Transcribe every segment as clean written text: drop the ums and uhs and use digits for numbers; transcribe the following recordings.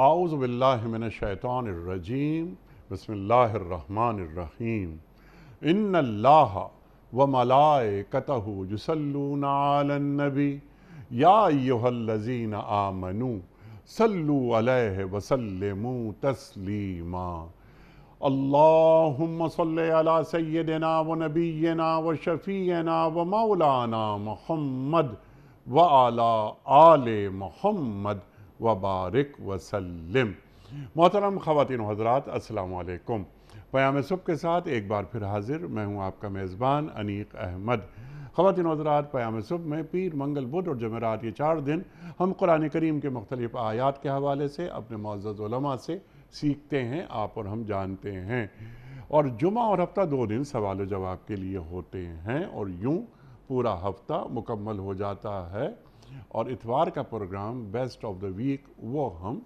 اعوذ باللہ من الشیطان الرجیم بسم اللہ الرحمن الرحیم ان اللہ و ملائکتہ یصلون علی النبی یا ایہا الذین آمنوا صلوا علیہ وسلموا تسلیما اللہم صلی علی سیدنا و نبینا و شفیعنا و مولانا محمد وعلی آل محمد وبارک وسلم۔ محترم خواتین و حضرات، السلام علیکم۔ پیام صبح کے ساتھ ایک بار پھر حاضر میں ہوں آپ کا میزبان انیق احمد۔ خواتین و حضرات، پیام صبح میں پیر، منگل، بدھ اور جمعرات یہ 4 دن ہم قرآن کریم کے مختلف آیات کے حوالے سے اپنے معزز علماء سے سیکھتے ہیں، آپ اور ہم جانتے ہیں، اور جمعہ اور ہفتہ 2 دن سوال و جواب کے لیے ہوتے ہیں، اور یوں پورا ہفتہ مکمل ہو جاتا ہے، اور اتوار کا programme best of the week وہ ہم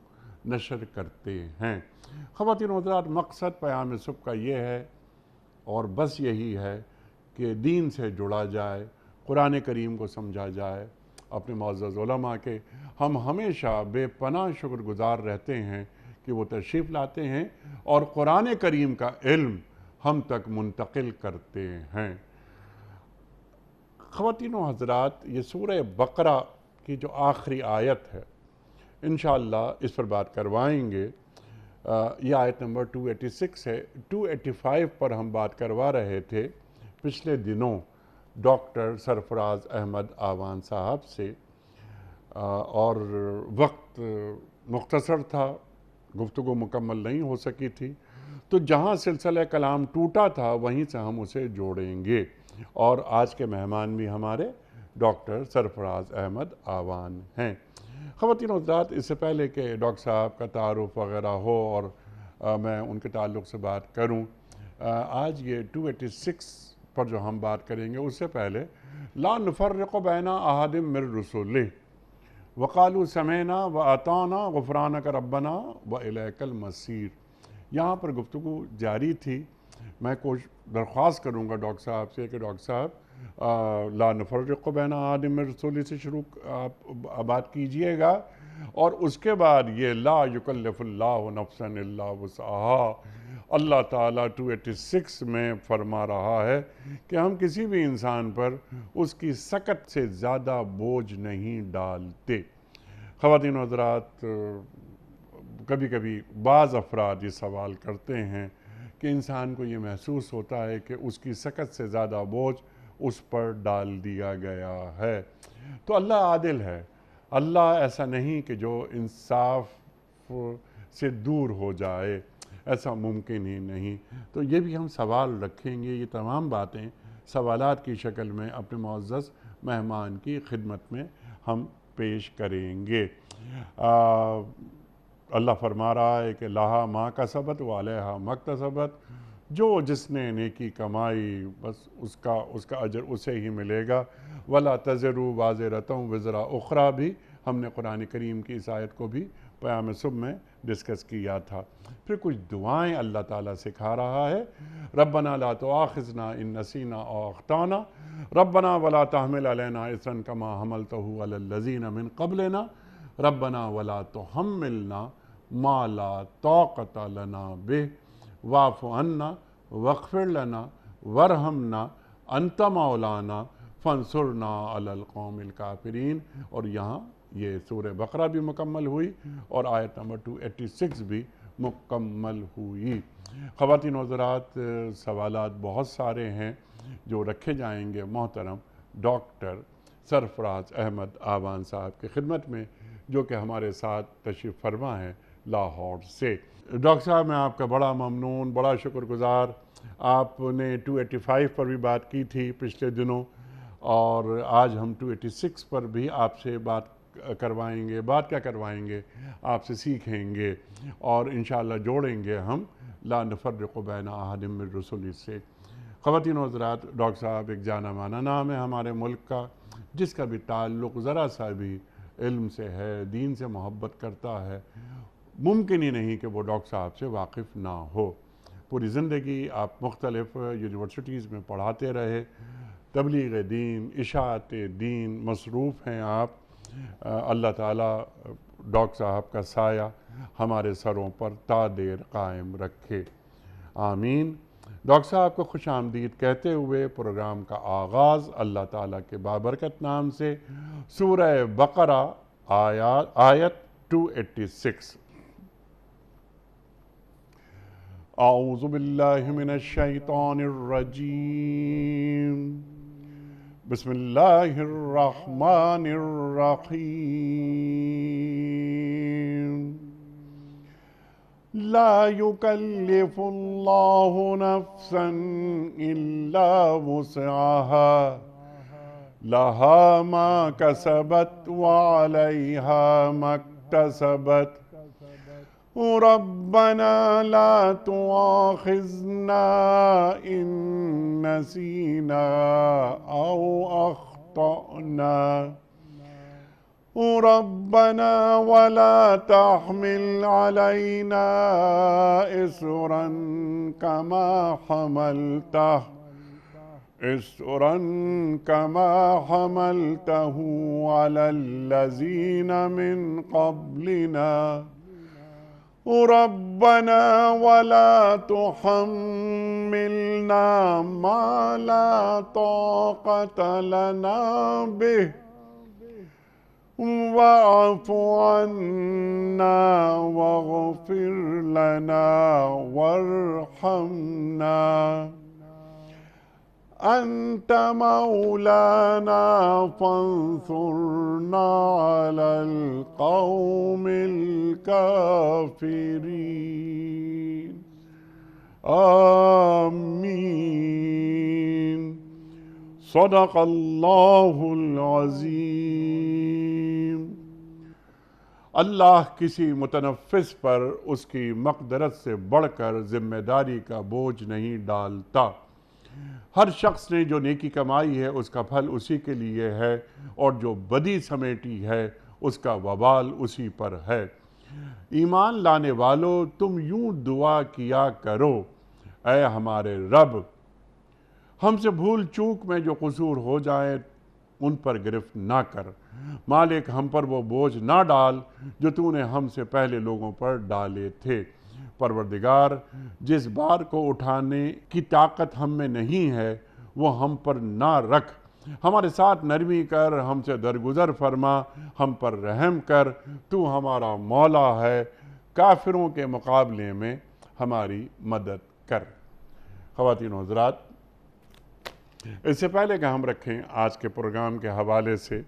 نشر کرتے ہیں۔ خواتین و حضرات، مقصد پیام صبح کا یہ ہے اور بس یہی ہے کہ دین سے جڑا جائے، قرآن کریم کو سمجھا جائے۔ اپنے معزز علماء کے ہم ہمیشہ بے پناہ شکر گزار رہتے ہیں کہ وہ تشریف لاتے ہیں اور قرآن کریم کا علم ہم تک منتقل کرتے ہیں۔ خواتین و حضرات، یہ سورہ بقرہ کی جو آخری آیت ہے، انشاءاللہ اس پر بات کروائیں گے۔ یہ آیت نمبر 286 ہے۔ 285 پر ہم بات کروا رہے تھے پچھلے دنوں ڈاکٹر سرفراز احمد آوان صاحب سے، اور وقت مختصر تھا، گفتگو مکمل نہیں ہو سکی تھی، تو جہاں سلسلہ کلام ٹوٹا تھا وہیں سے ہم اسے جوڑیں گے، اور آج کے مہمان بھی ہمارے ڈاکٹر سرفراز احمد آوان ہیں۔ خواتین و حضرات، اس سے پہلے کہ ڈاکٹر صاحب کا تعارف وغیرہ ہو اور میں ان کے تعلق سے بات کروں، آج یہ 286 پر جو ہم بات کریں گے، اس سے پہلے لا نفرق بین احد من رسلہ وقالوا سمعنا واطعنا غفرانک ربنا والیک المصیر، یہاں پر گفتگو جاری تھی۔ میں درخواست کروں گا ڈاکٹر صاحب سے کہ ڈاکٹر صاحب لا نفرق بین احد من رسلہ سے شروع آپ بات کیجئے گا، اور اس کے بعد یہ لا یکلف اللہ نفسا الا وسعہا، اللہ تعالیٰ 286 میں فرما رہا ہے کہ ہم کسی بھی انسان پر اس کی سکت سے زیادہ بوجھ نہیں ڈالتے۔ خواتین و حضرات، کبھی کبھی بعض افراد یہ سوال کرتے ہیں کہ انسان کو یہ محسوس ہوتا ہے کہ اس کی سکت سے زیادہ بوجھ اس پر ڈال دیا گیا ہے۔ تو اللہ عادل ہے، اللہ ایسا نہیں کہ جو انصاف سے دور ہو جائے، ایسا ممکن ہی نہیں۔ تو یہ بھی ہم سوال رکھیں گے، یہ تمام باتیں سوالات کی شکل میں اپنے معزز مہمان کی خدمت میں ہم پیش کریں گے۔ اللہ فرما رہا ہے کہ لہا ما کسبت وعلیہا ما اکتسبت، جو جس نے نیکی کمائی بس اس کا اجر اسے ہی ملے گا۔ ولا تزر وازرۃ وزر اخری بھی ہم نے قرآن کریم کی اس آیت کو بھی پیام صبح میں ڈسکس کیا تھا۔ پھر کچھ دعائیں اللہ تعالیٰ سکھا رہا ہے۔ ربنا لا تؤاخذنا ان نسینا او اخطانا، ربنا ولا تحمل علینا اصرا کما حملتہ علی الذین من قبلنا، ربنا ولا تحملنا ما لا طاقت لنا بہ واعف عنا واغفر لنا وارحمنا انت مولانا فانصرنا علی القوم الکافرین۔ اور یہاں یہ سورہ بقرہ بھی مکمل ہوئی اور آیت نمبر 286 بھی مکمل ہوئی۔ خواتین و حضرات، سوالات بہت سارے ہیں جو رکھے جائیں گے محترم ڈاکٹر سرفراز احمد آوان صاحب کی خدمت میں، جو کہ ہمارے ساتھ تشریف فرما ہیں لاہور سے۔ ڈاکٹر صاحب، میں آپ کا بڑا ممنون، بڑا شکر گزار۔ آپ نے 285 پر بھی بات کی تھی پچھلے دنوں، اور آج ہم 286 پر بھی آپ سے بات کروائیں گے۔ بات کیا کروائیں گے؟ آپ سے سیکھیں گے اور انشاءاللہ جوڑیں گے ہم لا نفرق بین احد من رسلہ سے۔ خواتین و حضرات، ڈاکٹر صاحب ایک جانا مانا نام ہے ہمارے ملک کا، جس کا بھی تعلق ذرا سا بھی علم سے ہے، دین سے محبت کرتا ہے، ممکن ہی نہیں کہ وہ ڈاکٹر صاحب سے واقف نہ ہو۔ پوری زندگی آپ مختلف یونیورسٹیز میں پڑھاتے رہے، تبلیغ دین، اشاعت دین، مصروف ہیں آپ۔ اللہ تعالیٰ ڈاکٹر صاحب کا سایہ ہمارے سروں پر تا دیر قائم رکھے، آمین۔ ڈاکٹر صاحب کو خوش آمدید کہتے ہوئے پروگرام کا آغاز اللہ تعالیٰ کے بابرکت نام سے، سورہ بقرہ آیت 286۔ اعوذ باللہ من الشیطان الرجیم، بسم اللہ الرحمن الرحیم۔ لا يكلف الله نفسا إلا وسعها لها ما كسبت وعليها ما اكتسبت ربنا لا تؤاخذنا إن نسينا أو أخطأنا ربنا ولا تحمل علينا إصرا كما حملته على الذين من قبلنا ربنا ولا تحملنا ما لا طاقة لنا به واعف عنا واغفر لنا وارحمنا أنت مولانا فانصرنا على القوم الكافرين، آمين۔ صدق اللہ العظیم۔ اللہ کسی متنفس پر اس کی مقدرت سے بڑھ کر ذمہ داری کا بوجھ نہیں ڈالتا۔ ہر شخص نے جو نیکی کمائی ہے اس کا پھل اسی کے لیے ہے، اور جو بدی سمیٹی ہے اس کا وبال اسی پر ہے۔ ایمان لانے والو، تم یوں دعا کیا کرو، اے ہمارے رب، ہم سے بھول چوک میں جو قصور ہو جائیں ان پر گرفت نہ کر، مالک ہم پر وہ بوجھ نہ ڈال جو تو نے ہم سے پہلے لوگوں پر ڈالے تھے۔ پروردگار، جس بار کو اٹھانے کی طاقت ہم میں نہیں ہے وہ ہم پر نہ رکھ، ہمارے ساتھ نرمی کر، ہم سے درگزر فرما، ہم پر رحم کر، تو ہمارا مولا ہے، کافروں کے مقابلے میں ہماری مدد کر۔ خواتین و حضرات، اس سے پہلے کہ ہم رکھیں آج کے پروگرام کے حوالے سے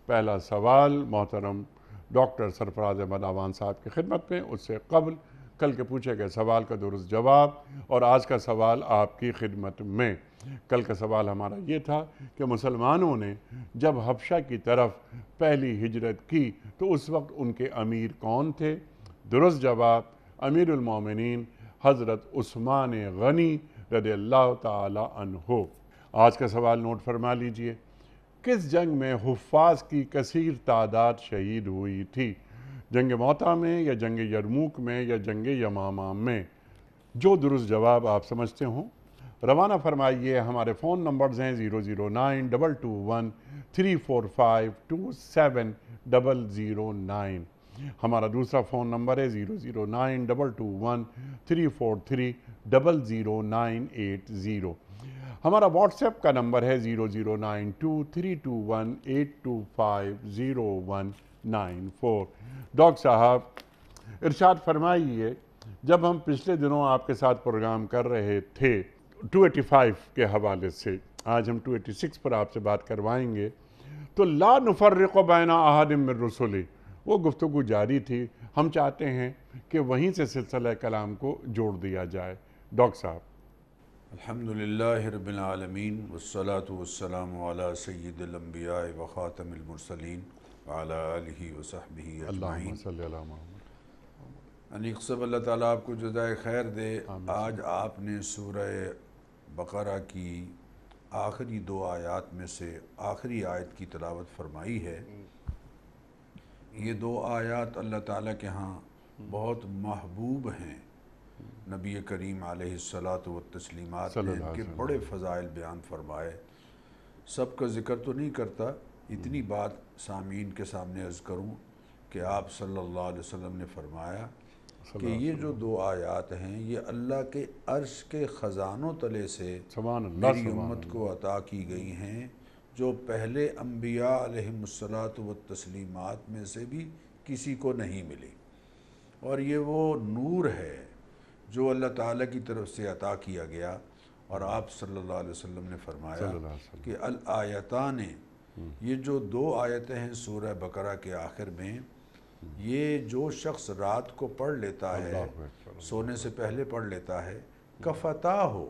پہلا سوال محترم ڈاکٹر سرفراز احمد آوان صاحب کی خدمت میں، اس سے قبل کل کے پوچھے گئے سوال کا درست جواب اور آج کا سوال آپ کی خدمت میں۔ کل کا سوال ہمارا یہ تھا کہ مسلمانوں نے جب حبشہ کی طرف پہلی ہجرت کی تو اس وقت ان کے امیر کون تھے؟ درست جواب امیر المومنین حضرت عثمان غنی رضی اللہ تعالی عنہ۔ آج کا سوال نوٹ فرما لیجئے، کس جنگ میں حفاظ کی کثیر تعداد شہید ہوئی تھی؟ جنگ موطا میں یا جنگ یرموک میں یا جنگ یمامہ میں؟ جو درست جواب آپ سمجھتے ہوں روانہ فرمائیے۔ ہمارے فون نمبرز ہیں 009221345270009۔ ہمارا دوسرا فون نمبر ہے 0092213500980۔ ہمارا واٹس ایپ کا نمبر ہے 009232182509194۔ ڈاکٹر صاحب ارشاد فرمائیے، جب ہم پچھلے دنوں آپ کے ساتھ پروگرام کر رہے تھے 285 کے حوالے سے، آج ہم 286 پر آپ سے بات کروائیں گے، تو لا نفرق بین احد من رسلہ، وہ گفتگو جاری تھی، ہم چاہتے ہیں کہ وہیں سے سلسلہ کلام کو جوڑ دیا جائے۔ ڈاکٹر صاحب۔ الحمدللہ رب العالمین والصلاة والسلام علی سید الانبیاء وخاتم المرسلین وعلی آلہ وصحبہ اجمعین۔ اللہم صلی اللہ محمد۔ انیق صاحب، اللہ تعالیٰ آپ کو جزائے خیر دے۔ آج آپ نے سورہ بقرہ کی آخری 2 آیات میں سے آخری آیت کی تلاوت فرمائی ہے۔ یہ 2 آیات اللہ تعالیٰ کے ہاں بہت محبوب ہیں۔ نبی کریم علیہ الصلاۃ والتسلیمات نے ان کے بڑے فضائل بیان فرمائے۔ سب کا ذکر تو نہیں کرتا، اتنی بات سامعین کے سامنے عرض کروں کہ کہ آپ صلی اللہ علیہ وسلم نے فرمایا کہ یہ جو 2 آیات ہیں یہ اللہ کے عرش کے خزانوں تلے سے سبحان اللہ میری امت کو عطا کی گئی ہیں، جو پہلے انبیاء علیہم الصلاۃ والتسلیمات میں سے بھی کسی کو نہیں ملی، اور یہ وہ نور ہے جو اللہ تعالیٰ کی طرف سے عطا کیا گیا۔ اور آپ صلی اللہ علیہ وسلم نے فرمایا کہ الآیتان، یہ جو 2 آیتیں ہیں سورہ بقرہ کے آخر میں، یہ جو شخص رات کو پڑھ لیتا ہے، سونے سے پہلے پڑھ لیتا ہے، کفتہ ہو،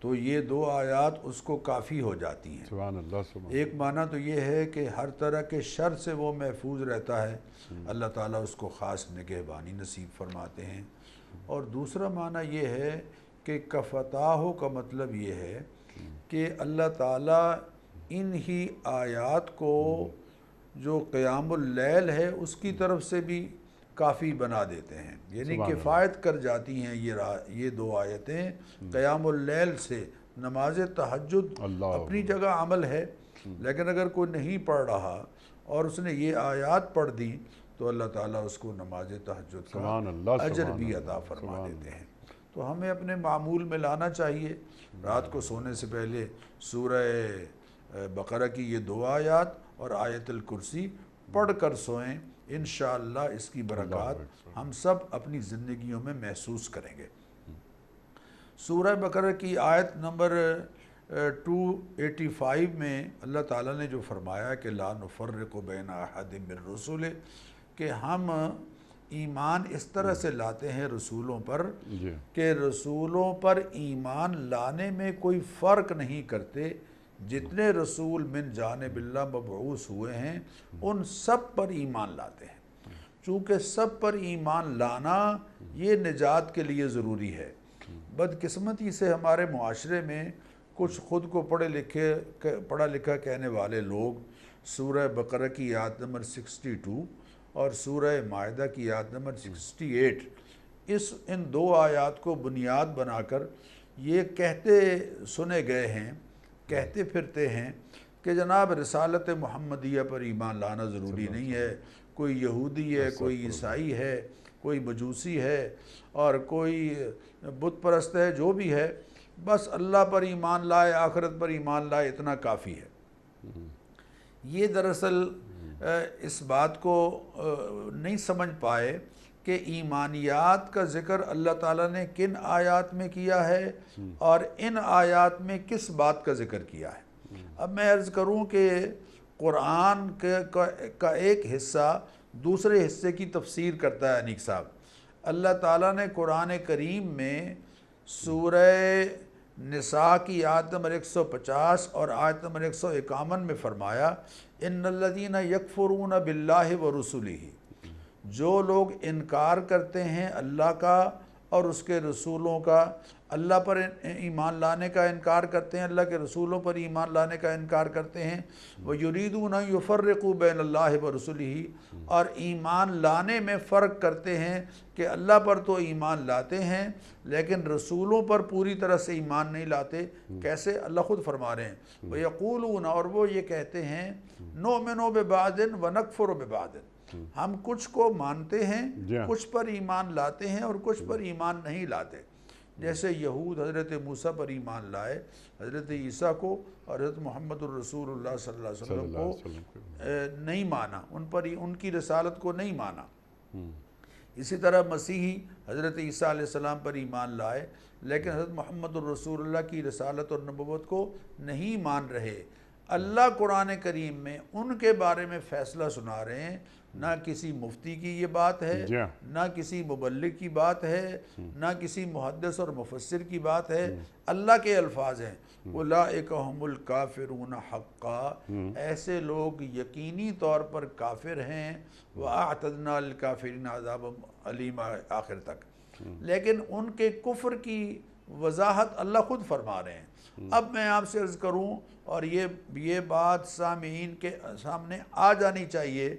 تو یہ 2 آیات اس کو کافی ہو جاتی ہیں۔ سبحان اللہ سبحان ایک معنی تو یہ ہے کہ ہر طرح کے شر سے وہ محفوظ رہتا ہے، اللہ تعالیٰ اس کو خاص نگہبانی نصیب فرماتے ہیں۔ اور دوسرا معنی یہ ہے کہ کفتاہو کا مطلب یہ ہے کہ اللہ تعالیٰ ان ہی آیات کو جو قیام اللیل ہے اس کی طرف سے بھی کافی بنا دیتے ہیں، یعنی کفایت کر جاتی ہیں یہ 2 آیتیں قیام اللیل سے۔ نماز تہجد اپنی جگہ عمل ہے، لیکن اگر کوئی نہیں پڑھ رہا اور اس نے یہ آیات پڑھ دی تو اللہ تعالیٰ اس کو نماز تہجد کا اجر بھی عطا فرما دیتے ہیں۔ تو ہمیں اپنے معمول میں لانا چاہیے، رات کو سونے سے پہلے سورہ بقرہ کی یہ 2 آیات اور آیت الکرسی پڑھ کر سوئیں، انشاءاللہ اس کی برکات ہم سب اپنی زندگیوں میں محسوس کریں گے۔ سورہ بقرہ کی آیت نمبر 285 میں اللہ تعالیٰ نے جو فرمایا کہ لا نفرق بین احد من رسولہ، کہ ہم ایمان اس طرح سے لاتے ہیں رسولوں پر کہ رسولوں پر ایمان لانے میں کوئی فرق نہیں کرتے، جتنے رسول من جانب اللہ مبعوث ہوئے ہیں ان سب پر ایمان لاتے ہیں، چونکہ سب پر ایمان لانا یہ نجات کے لیے ضروری ہے۔ بدقسمتی سے ہمارے معاشرے میں کچھ خود کو پڑھا لکھا کہنے والے لوگ سورہ بقرہ کی آیت نمبر 62 اور سورہ مائدہ کی آیت نمبر 68 ان 2 آیات کو بنیاد بنا کر یہ کہتے سنے گئے ہیں، کہتے پھرتے ہیں کہ جناب رسالت محمدیہ پر ایمان لانا ضروری نہیں ہے، کوئی یہودی ہے، کوئی عیسائی ہے، کوئی مجوسی ہے اور کوئی بت پرست ہے، جو بھی ہے بس اللہ پر ایمان لائے، آخرت پر ایمان لائے، اتنا کافی ہے۔ یہ دراصل اس بات کو نہیں سمجھ پائے کہ ایمانیات کا ذکر اللہ تعالیٰ نے کن آیات میں کیا ہے اور ان آیات میں کس بات کا ذکر کیا ہے۔ اب میں عرض کروں کہ قرآن کا ایک حصہ دوسرے حصے کی تفسیر کرتا ہے انیق صاحب۔ اللہ تعالیٰ نے قرآن کریم میں سورہ نساء کی آیت نمبر 150 اور آیت نمبر 151 میں فرمایا ان الذین یکفرون باللہ ورسلہ، جو لوگ انکار کرتے ہیں اللہ کا اور اس کے رسولوں کا، اللہ پر ایمان لانے کا انکار کرتے ہیں، اللہ کے رسولوں پر ایمان لانے کا انکار کرتے ہیں، وَيُرِيدُونَ أَن يُفَرِّقُوا بَيْنَ اللَّهِ وَرُسُلِهِ، اور ایمان لانے میں فرق کرتے ہیں کہ اللہ پر تو ایمان لاتے ہیں لیکن رسولوں پر پوری طرح سے ایمان نہیں لاتے۔ کیسے؟ اللہ خود فرما رہے ہیں وَيَقُولُونَ، اور وہ یہ کہتے ہیں نُؤْمِنُ بِبَعْضٍ وَنَكْفُرُ بِبَعْضٍ، ہم کچھ کو مانتے ہیں، کچھ پر ایمان لاتے ہیں اور کچھ پر ایمان نہیں لاتے۔ جیسے یہود حضرت موسیٰ پر ایمان لائے، حضرت عیسیٰ کو اور حضرت محمد الرسول اللہ صلی اللہ علیہ وسلم کو نہیں مانا، ان کی رسالت کو نہیں مانا۔ اسی طرح مسیحی حضرت عیسیٰ علیہ السلام پر ایمان لائے لیکن حضرت محمد الرسول اللہ کی رسالت اور نبوت کو نہیں مان رہے۔ اللہ قرآن کریم میں ان کے بارے میں فیصلہ سنا رہے ہیں، نہ کسی مفتی کی یہ بات ہے، نہ کسی مبلغ کی بات ہے، نہ کسی محدث اور مفسر کی بات ہے، اللہ کے الفاظ ہیں اولئک ہم الکافرون حقا، ایسے لوگ یقینی طور پر کافر ہیں، وَأَعْتَدْنَا لِلْكَافِرِينَ عَذَابًا عَلِيمًا آخر تک۔ لیکن ان کے کفر کی وضاحت اللہ خود فرما رہے ہیں۔ اب میں آپ سے عرض کروں اور یہ بات سامعین کے سامنے آ جانی چاہیے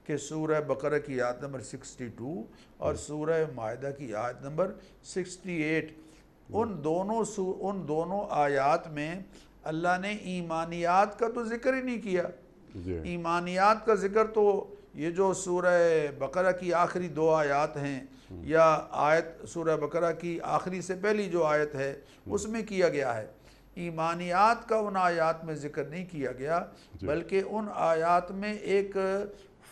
کہ سورہ بقرہ کی آیت نمبر 62 اور سورہ مائدہ کی آیت نمبر 68 ان دونوں آیات میں اللہ نے ایمانیات کا تو ذکر ہی نہیں کیا۔ ایمانیات کا ذکر تو یہ جو سورہ بقرہ کی آخری 2 آیات ہیں یا آیت سورہ بقرہ کی آخری سے پہلی جو آیت ہے اس میں کیا گیا ہے، ایمانیات کا ان آیات میں ذکر نہیں کیا گیا، بلکہ ان آیات میں ایک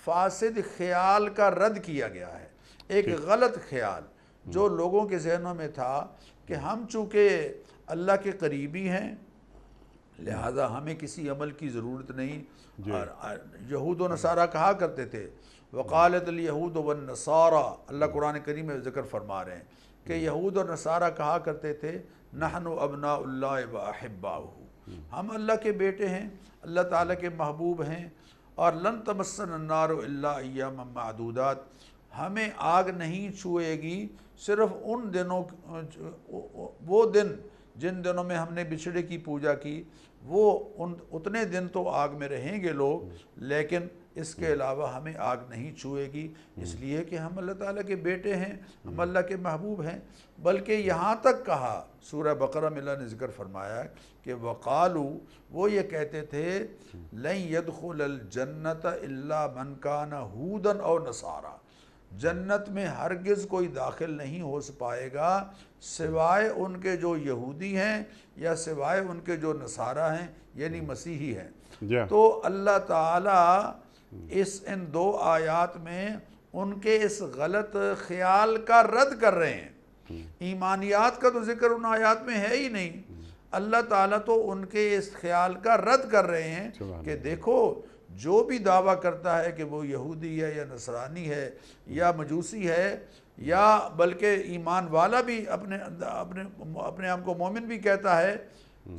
فاسد خیال کا رد کیا گیا ہے، ایک غلط خیال جو لوگوں کے ذہنوں میں تھا کہ ہم چونکہ اللہ کے قریبی ہیں لہذا ہمیں کسی عمل کی ضرورت نہیں۔ اور یہود و نصارہ کہا کرتے تھے، وقالت الیہود والنصارى، اللہ قرآن کریم میں ذکر فرما رہے ہیں کہ یہود اور نصارہ کہا کرتے تھے نحن ابناء اللہ واحباؤہ، ہم اللہ کے بیٹے ہیں، اللہ تعالیٰ کے محبوب ہیں، اور لن تمسنا النار الا ایاما معدودات، ہمیں آگ نہیں چھوئے گی صرف ان دنوں، وہ دن جن دنوں میں ہم نے بچھڑے کی پوجا کی، وہ اتنے دن تو آگ میں رہیں گے لوگ، لیکن اس کے علاوہ ہمیں آگ نہیں چھوئے گی، اس لیے کہ ہم اللہ تعالیٰ کے بیٹے ہیں، ہم اللہ کے محبوب ہیں۔ بلکہ یہاں تک کہا سورہ بقرہ میں اللہ نے ذکر فرمایا کہ وقالو، وہ یہ کہتے تھے لن يدخل الجنت الا من کان ہودا او نصارا، جنت میں ہرگز کوئی داخل نہیں ہو پائے گا سوائے ان کے جو یہودی ہیں یا سوائے ان کے جو نصارہ ہیں یعنی مسیحی ہیں۔ تو اللہ تعالیٰ ان 2 آیات میں ان کے اس غلط خیال کا رد کر رہے ہیں۔ ایمانیات کا تو ذکر ان آیات میں ہے ہی نہیں، اللہ تعالیٰ تو ان کے اس خیال کا رد کر رہے ہیں کہ دیکھو جو بھی دعویٰ کرتا ہے کہ وہ یہودی ہے یا نصرانی ہے یا مجوسی ہے یا بلکہ ایمان والا بھی اپنے آپ کو مومن بھی کہتا ہے،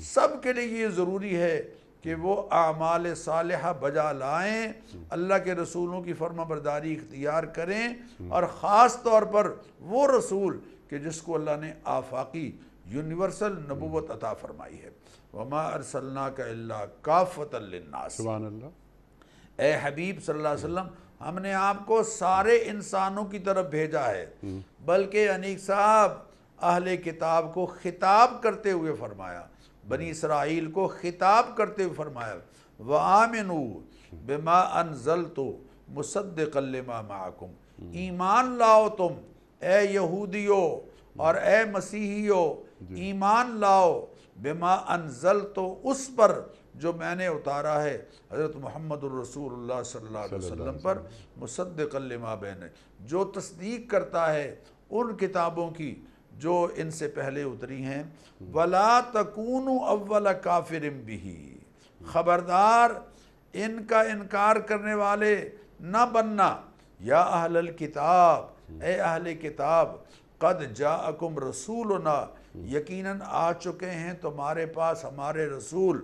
سب کے لیے یہ ضروری ہے کہ وہ اعمال صالحہ بجا لائیں، اللہ کے رسولوں کی فرما برداری اختیار کریں، اور خاص طور پر وہ رسول کہ جس کو اللہ نے آفاقی یونیورسل نبوت عطا فرمائی ہے۔ وما ارسلناک الا کافۃ للناس، سبحان اللہ، اے حبیب صلی اللہ علیہ وسلم ہم نے آپ کو سارے انسانوں کی طرف بھیجا ہے۔ بلکہ انیق صاحب اہل کتاب کو خطاب کرتے ہوئے فرمایا، بنی اسرائیل کو خطاب کرتے ہوئے فرمایا وَآمِنُوا بِمَا أَنزَلْتُ مُصَدِّقًا لِمَا مَعَكُمْ، ایمان لاؤ تم اے یہودیو اور اے مسیحیو، ایمان لاؤ بما انزلت، اس پر جو میں نے اتارا ہے حضرت محمد الرسول اللہ صلی اللہ علیہ وسلم پر، مصدقا لما بین، جو تصدیق کرتا ہے ان کتابوں کی جو ان سے پہلے اتری ہیں۔ ولا تکونوا اول کافر بہ، خبردار ان کا انکار کرنے والے نہ بننا، یا اہل الکتاب، اے اہل کتاب، قد جاءکم رسولنا، یقیناً آ چکے ہیں تمہارے پاس ہمارے رسول،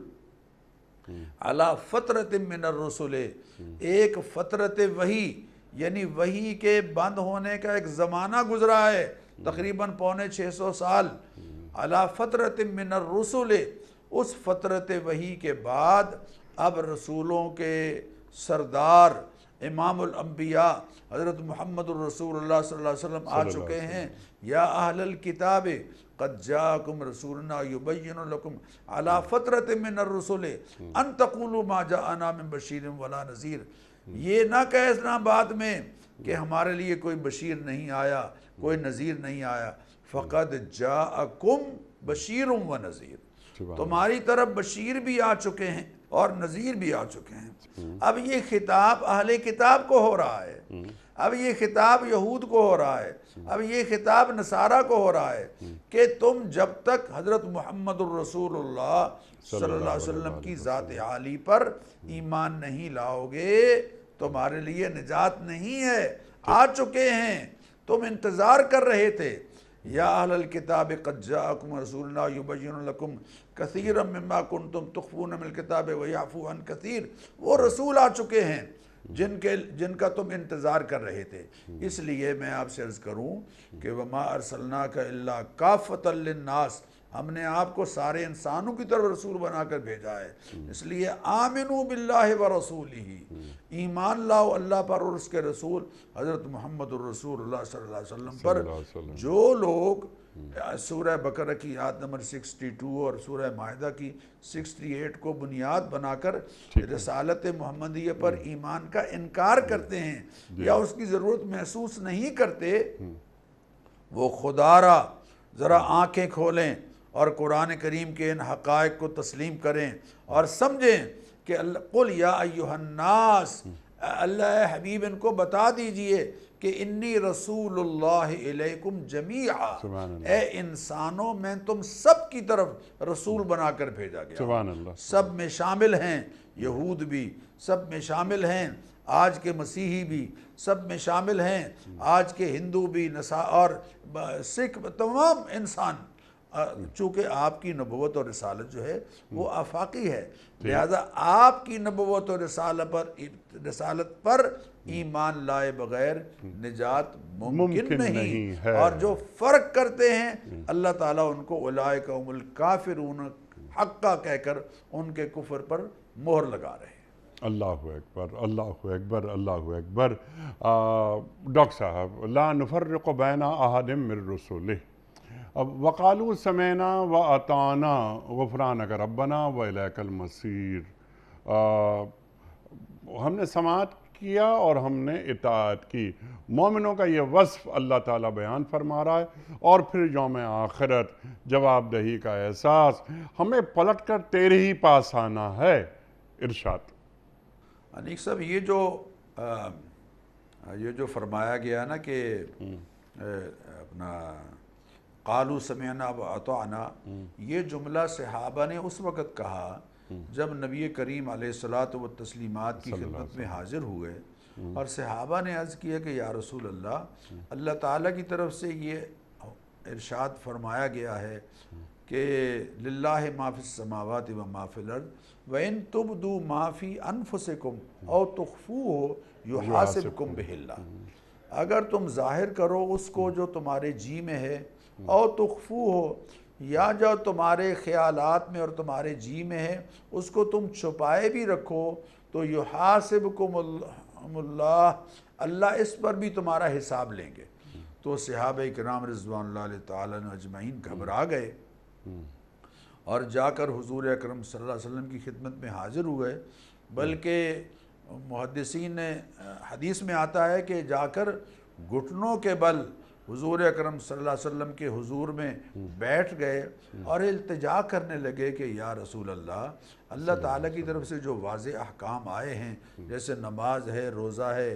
علی فترۃ من الرسل، ایک فترت وحی یعنی وحی کے بند ہونے کا ایک زمانہ گزرا ہے تقریباً 550 سال، علی فترۃ من الرسل، اس فترت وحی کے بعد اب رسولوں کے سردار امام الانبیاء حضرت محمد الرسول اللہ صلی اللہ علیہ وسلم آ چکے ہیں۔ یا اہل الکتاب قد جاءکم رسولنا یبین لکم علی فترۃ من الرسل ان تقولوا ما جاءنا من بشیر ولا نذیر، یہ نہ کہنا بعد میں کہ ہمارے لیے کوئی بشیر نہیں آیا، کوئی نذیر نہیں آیا۔ فقد جاءکم بشیر و نذیر، تمہاری طرف بشیر بھی آ چکے ہیں اور نذیر بھی آ چکے ہیں۔ اب یہ خطاب اہل کتاب کو ہو رہا ہے، اب یہ خطاب یہود کو ہو رہا ہے، اب یہ خطاب نصارہ کو ہو رہا ہے کہ تم جب تک حضرت محمد الرسول اللہ صلی اللہ علیہ وسلم کی ذات عالی پر ایمان نہیں لاؤ گے تمہارے لیے نجات نہیں ہے۔ آ چکے ہیں، تم انتظار کر رہے تھے۔ یا اہل الکتاب قد جاءکم رسولنا یبین لکم کثیرا مما کنتم تخفون من الکتاب ویعفو عن کثیر، وہ رسول آ چکے ہیں جن کا تم انتظار کر رہے تھے۔ اس لیے میں آپ سے عرض کروں کہ وما ارسلناک الا کافۃ للناس، ہم نے آپ کو سارے انسانوں کی طرف رسول بنا کر بھیجا ہے۔ اس لیے آمنوا باللہ ورسولہ، ایمان لاؤ اللہ پر اور اس کے رسول حضرت محمد الرسول اللہ صلی اللہ علیہ وسلم پر۔ جو لوگ سورہ بقرہ کی آیت نمبر 62 اور سورہ مائدہ کی 68 کو بنیاد بنا کر رسالت محمدیہ پر ایمان کا انکار کرتے ہیں یا اس کی ضرورت محسوس نہیں کرتے، وہ خدا را ذرا آنکھیں کھولیں اور قرآن کریم کے ان حقائق کو تسلیم کریں اور سمجھیں کہ قل یا ایھا الناس، اللہ حبیب ان کو بتا دیجئے کہ انی رسول اللہ علیکم جمیعا، اے انسانوں میں تم سب کی طرف رسول بنا کر بھیجا گیا، سبحان اللہ، سب میں شامل ہیں، یہود بھی سب میں شامل ہیں، آج کے مسیحی بھی سب میں شامل ہیں، آج کے ہندو بھی اور سکھ، تمام انسان، چونکہ آپ کی نبوت اور رسالت جو ہے وہ آفاقی ہے، لہذا آپ کی نبوت اور رسالت پر ایمان لائے بغیر نجات ممکن نہیں ہے، اور جو فرق کرتے ہیں اللہ تعالیٰ ان کو اولئک هم الکافرون حقا کہہ کر ان کے کفر پر مہر لگا رہے ہیں۔ اللہ اکبر، اللہ اکبر، اللہ اکبر۔ ڈاکٹر صاحب، لا نفرق بین احد من رسولہ، اب وقالوا سمعنا واطعنا غفرانک ربنا والیک المصیر، ہم نے سماعت کیا اور ہم نے اطاعت کی، مومنوں کا یہ وصف اللہ تعالیٰ بیان فرما رہا ہے، اور پھر یوم آخرت جواب دہی کا احساس، ہمیں پلٹ کر تیرے ہی پاس آنا ہے۔ ارشاد۔ انیق صاحب، یہ جو فرمایا گیا نا کہ اپنا قالوا سمعنا واطعنا، یہ جملہ صحابہ نے اس وقت کہا جب نبی کریم علیہ الصلاۃ والتسلیمات کی خدمت میں حاضر ہوئے اور صحابہ نے عرض کیا کہ یا رسول اللہ، اللہ تعالیٰ کی طرف سے یہ ارشاد فرمایا گیا ہے کہ للہ ما فی السماوات و ما فی الارض وَإِن تُبْدُوا مَا فِي أَنفُسِكُمْ أَوْ تُخْفُوهُ يُحَاسِبْكُمْ بِهِ اللَّهُ، اگر تم ظاہر کرو اس کو جو تمہارے جی میں ہے، او تخفوه، یا جو تمہارے خیالات میں اور تمہارے جی میں ہے اس کو تم چھپائے بھی رکھو، تو یحاسبکم اللہ، اللہ اس پر بھی تمہارا حساب لیں گے۔ تو صحابہ کرام رضوان اللہ علیہ تعالیٰ اجمعین گھبرا گئے اور جا کر حضور اکرم صلی اللہ علیہ وسلم کی خدمت میں حاضر ہوئے، بلکہ محدثین نے حدیث میں آتا ہے کہ جا کر گھٹنوں کے بل حضور اکرم صلی اللہ علیہ وسلم کے حضور میں بیٹھ گئے اور التجا کرنے لگے کہ یا رسول اللہ، اللہ تعالیٰ کی طرف سے جو واضح احکام آئے ہیں، جیسے نماز ہے، روزہ ہے،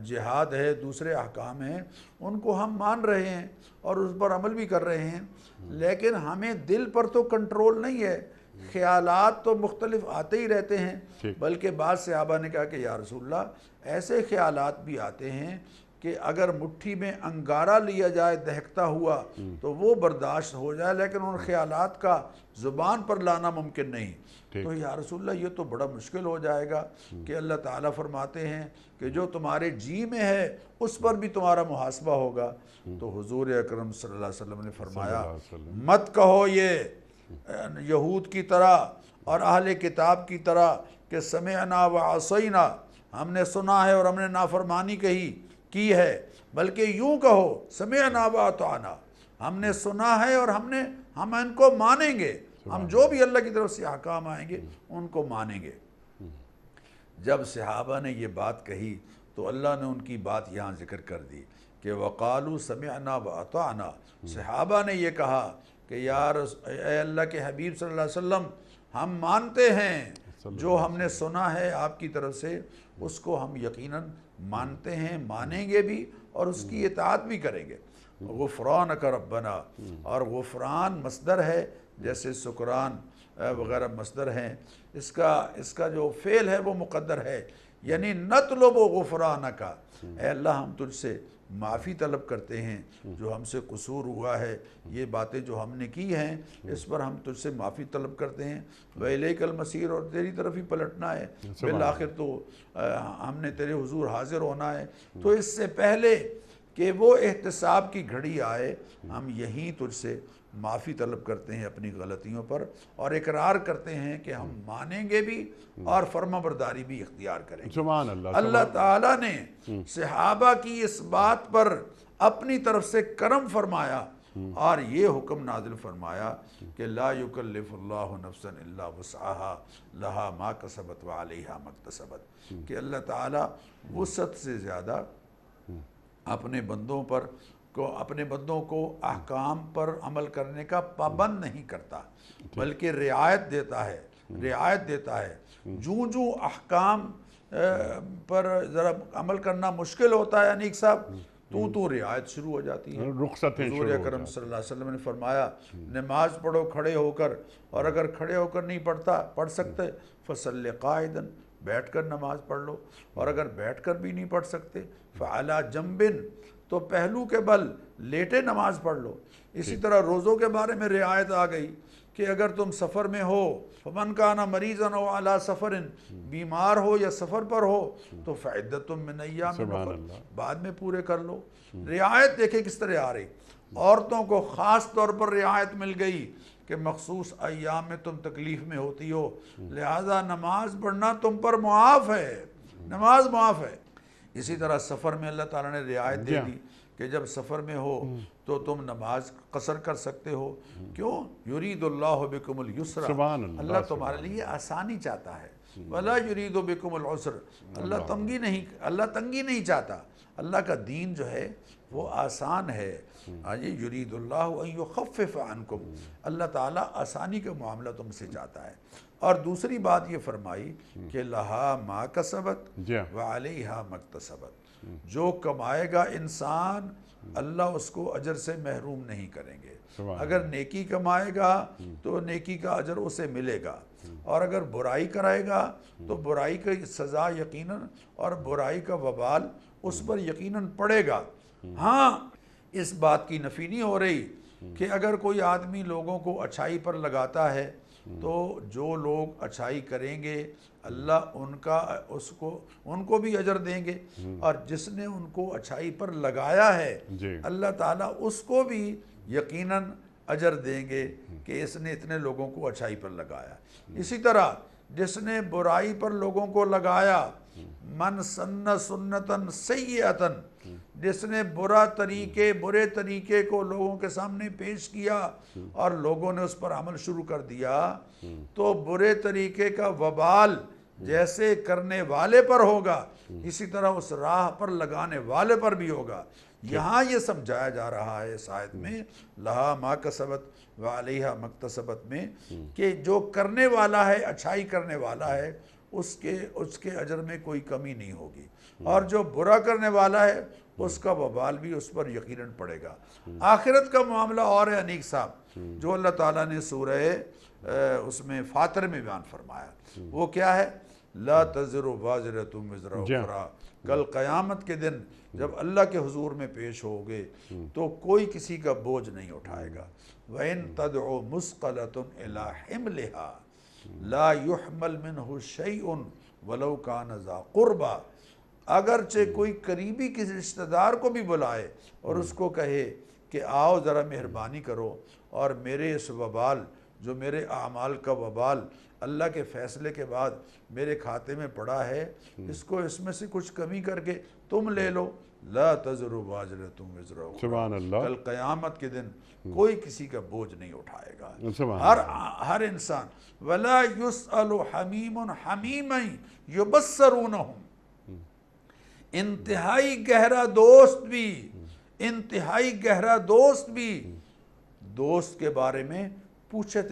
جہاد ہے، دوسرے احکام ہیں، ان کو ہم مان رہے ہیں اور اس پر عمل بھی کر رہے ہیں، لیکن ہمیں دل پر تو کنٹرول نہیں ہے، خیالات تو مختلف آتے ہی رہتے ہیں، بلکہ بعض صحابہ نے کہا کہ یا رسول اللہ، ایسے خیالات بھی آتے ہیں کہ اگر مٹھی میں انگارہ لیا جائے دہکتا ہوا تو وہ برداشت ہو جائے، لیکن ان خیالات کا زبان پر لانا ممکن نہیں۔ تو یا رسول اللہ، یہ تو بڑا مشکل ہو جائے گا کہ اللہ تعالیٰ فرماتے ہیں کہ جو تمہارے جی میں ہے اس پر بھی تمہارا محاسبہ ہوگا۔ تو حضور اکرم صلی اللہ علیہ وسلم نے فرمایا، مت کہو یہ یہود کی طرح اور اہل کتاب کی طرح کہ سمعنا وعصینا، ہم نے سنا ہے اور ہم نے نافرمانی کی ہے، بلکہ یوں کہو سمعنا واطعنا، ہم نے سنا ہے اور ہم ان کو مانیں گے، ہم جو بھی اللہ کی طرف سے احکام آئیں گے ان کو مانیں گے۔ جب صحابہ نے یہ بات کہی تو اللہ نے ان کی بات یہاں ذکر کر دی کہ وقالوا سمعنا واطعنا، صحابہ نے یہ کہا کہ اے اللہ کے حبیب صلی اللہ علیہ وسلم، ہم مانتے ہیں جو ہم نے سنا ہے آپ کی طرف سے، اس کو ہم یقیناً مانتے ہیں، مانیں گے بھی اور اس کی اطاعت بھی کریں گے۔ غفرانک ربنا، اور غفران مصدر ہے، جیسے سکران وغیرہ مصدر ہیں، اس کا جو فعل ہے وہ مقدر ہے، یعنی نطلب غفرانک، اے اللہ ہم تجھ سے معافی طلب کرتے ہیں، جو ہم سے قصور ہوا ہے، یہ باتیں جو ہم نے کی ہیں اس پر ہم تجھ سے معافی طلب کرتے ہیں، وَإِلَيْكَ الْمَصِيرُ، اور تیری طرف ہی پلٹنا ہے، بالآخر تو ہم نے تیرے حضور حاضر ہونا ہے۔ تو اس سے پہلے کہ وہ احتساب کی گھڑی آئے، ہم یہیں تجھ سے معافی طلب کرتے ہیں اپنی غلطیوں پر، اور اقرار کرتے ہیں کہ ہم مانیں گے بھی اور فرما برداری بھی اختیار کریں گے۔ سبحان اللہ۔ اللہ تعالیٰ نے صحابہ کی اس بات پر اپنی طرف سے کرم فرمایا اور یہ حکم نازل فرمایا کہ لا یکلف اللہ نفسا الا وسعها لها ما کسبت وعلیہا ما اکتسبت، کہ اللہ تعالیٰ وسعت سے زیادہ اپنے بندوں کو احکام پر عمل کرنے کا پابند نہیں کرتا، بلکہ رعایت دیتا ہے جو احکام پر ذرا عمل کرنا مشکل ہوتا ہے انیک صاحب تو رعایت شروع ہو جاتی ہے۔ رخصتیں حضور شروع ہو اکرم جاتی صلی اللہ علیہ وسلم نے فرمایا نماز پڑھو کھڑے ہو کر، اور اگر کھڑے ہو کر نہیں پڑھ سکتے فصل قائدًا، بیٹھ کر نماز پڑھ لو، اور اگر بیٹھ کر بھی نہیں پڑھ سکتے فعلی جنبن، تو پہلو کے بل لیٹے نماز پڑھ لو۔ اسی طرح روزوں کے بارے میں رعایت آ گئی کہ اگر تم سفر میں ہو، فمن کان مریضا او علی سفر، بیمار ہو یا سفر پر ہو تو فعدۃ من ایام اخر، بعد میں پورے کر لو۔ رعایت دیکھیں کس طرح آ رہی۔ عورتوں کو خاص طور پر رعایت مل گئی کہ مخصوص ایام میں تم تکلیف میں ہوتی ہو، لہذا نماز پڑھنا تم پر معاف ہے، نماز معاف ہے۔ اسی طرح سفر میں اللہ تعالیٰ نے رعایت دے دی کہ جب سفر میں ہو تو تم نماز قصر کر سکتے ہو۔ کیوں؟ یرید اللہ بکم الیسر، اللہ تمہارے لیے آسانی چاہتا ہے، ولا یرید بکم العسر، اللہ تنگی نہیں چاہتا۔ اللہ کا دین جو ہے وہ آسان ہے۔ یرید اللہ ان یخفف عنکم، اللہ تعالیٰ آسانی کا معاملہ تم سے چاہتا ہے۔ اور دوسری بات یہ فرمائی کہ لہا ما کسبت وعلیہا ما اکتسبت، جو کمائے گا انسان اللہ اس کو اجر سے محروم نہیں کریں گے۔ اگر نیکی کمائے گا تو نیکی کا اجر اسے ملے گا، اور اگر برائی کرائے گا تو برائی کی سزا یقیناً اور برائی کا وبال اس پر یقیناً پڑے گا۔ ہاں، اس بات کی نفی نہیں ہو رہی کہ اگر کوئی آدمی لوگوں کو اچھائی پر لگاتا ہے تو جو لوگ اچھائی کریں گے اللہ ان کو بھی اجر دیں گے، اور جس نے ان کو اچھائی پر لگایا ہے اللہ تعالیٰ اس کو بھی یقیناً اجر دیں گے کہ اس نے اتنے لوگوں کو اچھائی پر لگایا۔ اسی طرح جس نے برائی پر لوگوں کو لگایا، من سن سنتن سیئتن، جس نے برے طریقے کو لوگوں کے سامنے پیش کیا اور لوگوں نے اس پر عمل شروع کر دیا، تو برے طریقے کا وبال جیسے کرنے والے پر ہوگا اسی طرح اس راہ پر لگانے والے پر بھی ہوگا۔ یہاں یہ سمجھایا جا رہا ہے اس آیت میں لہا ما کسبت وعلیہا ما اکتسبت میں کہ جو کرنے والا ہے، اچھائی کرنے والا ہے، اس کے اجر میں کوئی کمی نہیں ہوگی، اور جو برا کرنے والا ہے اس کا وبال بھی اس پر یقیناً پڑے گا۔ آخرت کا معاملہ اور ہے انیک صاحب، جو اللہ تعالیٰ نے سورہ اس میں فاطر میں بیان فرمایا، وہ کیا ہے؟ لا تزر وازرۃ وزر اخری، کل قیامت کے دن جب اللہ کے حضور میں پیش ہوگے تو کوئی کسی کا بوجھ نہیں اٹھائے گا۔ وَإِن تَدْعُ مُثْقَلَةٌ إِلَىٰ حِمْلِهَا لَا يُحْمَلْ مِنْهُ شَيْءٌ وَلَوْ كَانَ ذَا قُرْبَىٰ، اگرچہ کوئی قریبی کسی رشتہ دار کو بھی بلائے اور اس کو کہے کہ آؤ ذرا مہربانی کرو اور میرے اس وبال، جو میرے اعمال کا وبال اللہ کے فیصلے کے بعد میرے کھاتے میں پڑا ہے، اس میں سے کچھ کمی کر کے تم لے لو، لا تزر وازرۃ وزر اخری، کل قیامت کے دن کوئی کسی کا بوجھ نہیں اٹھائے گا۔ ہر انسان ولا یسأل حمیم حمیما یبصرونہم، انتہائی گہرا دوست بھی دوست کے بارے میں پوچھے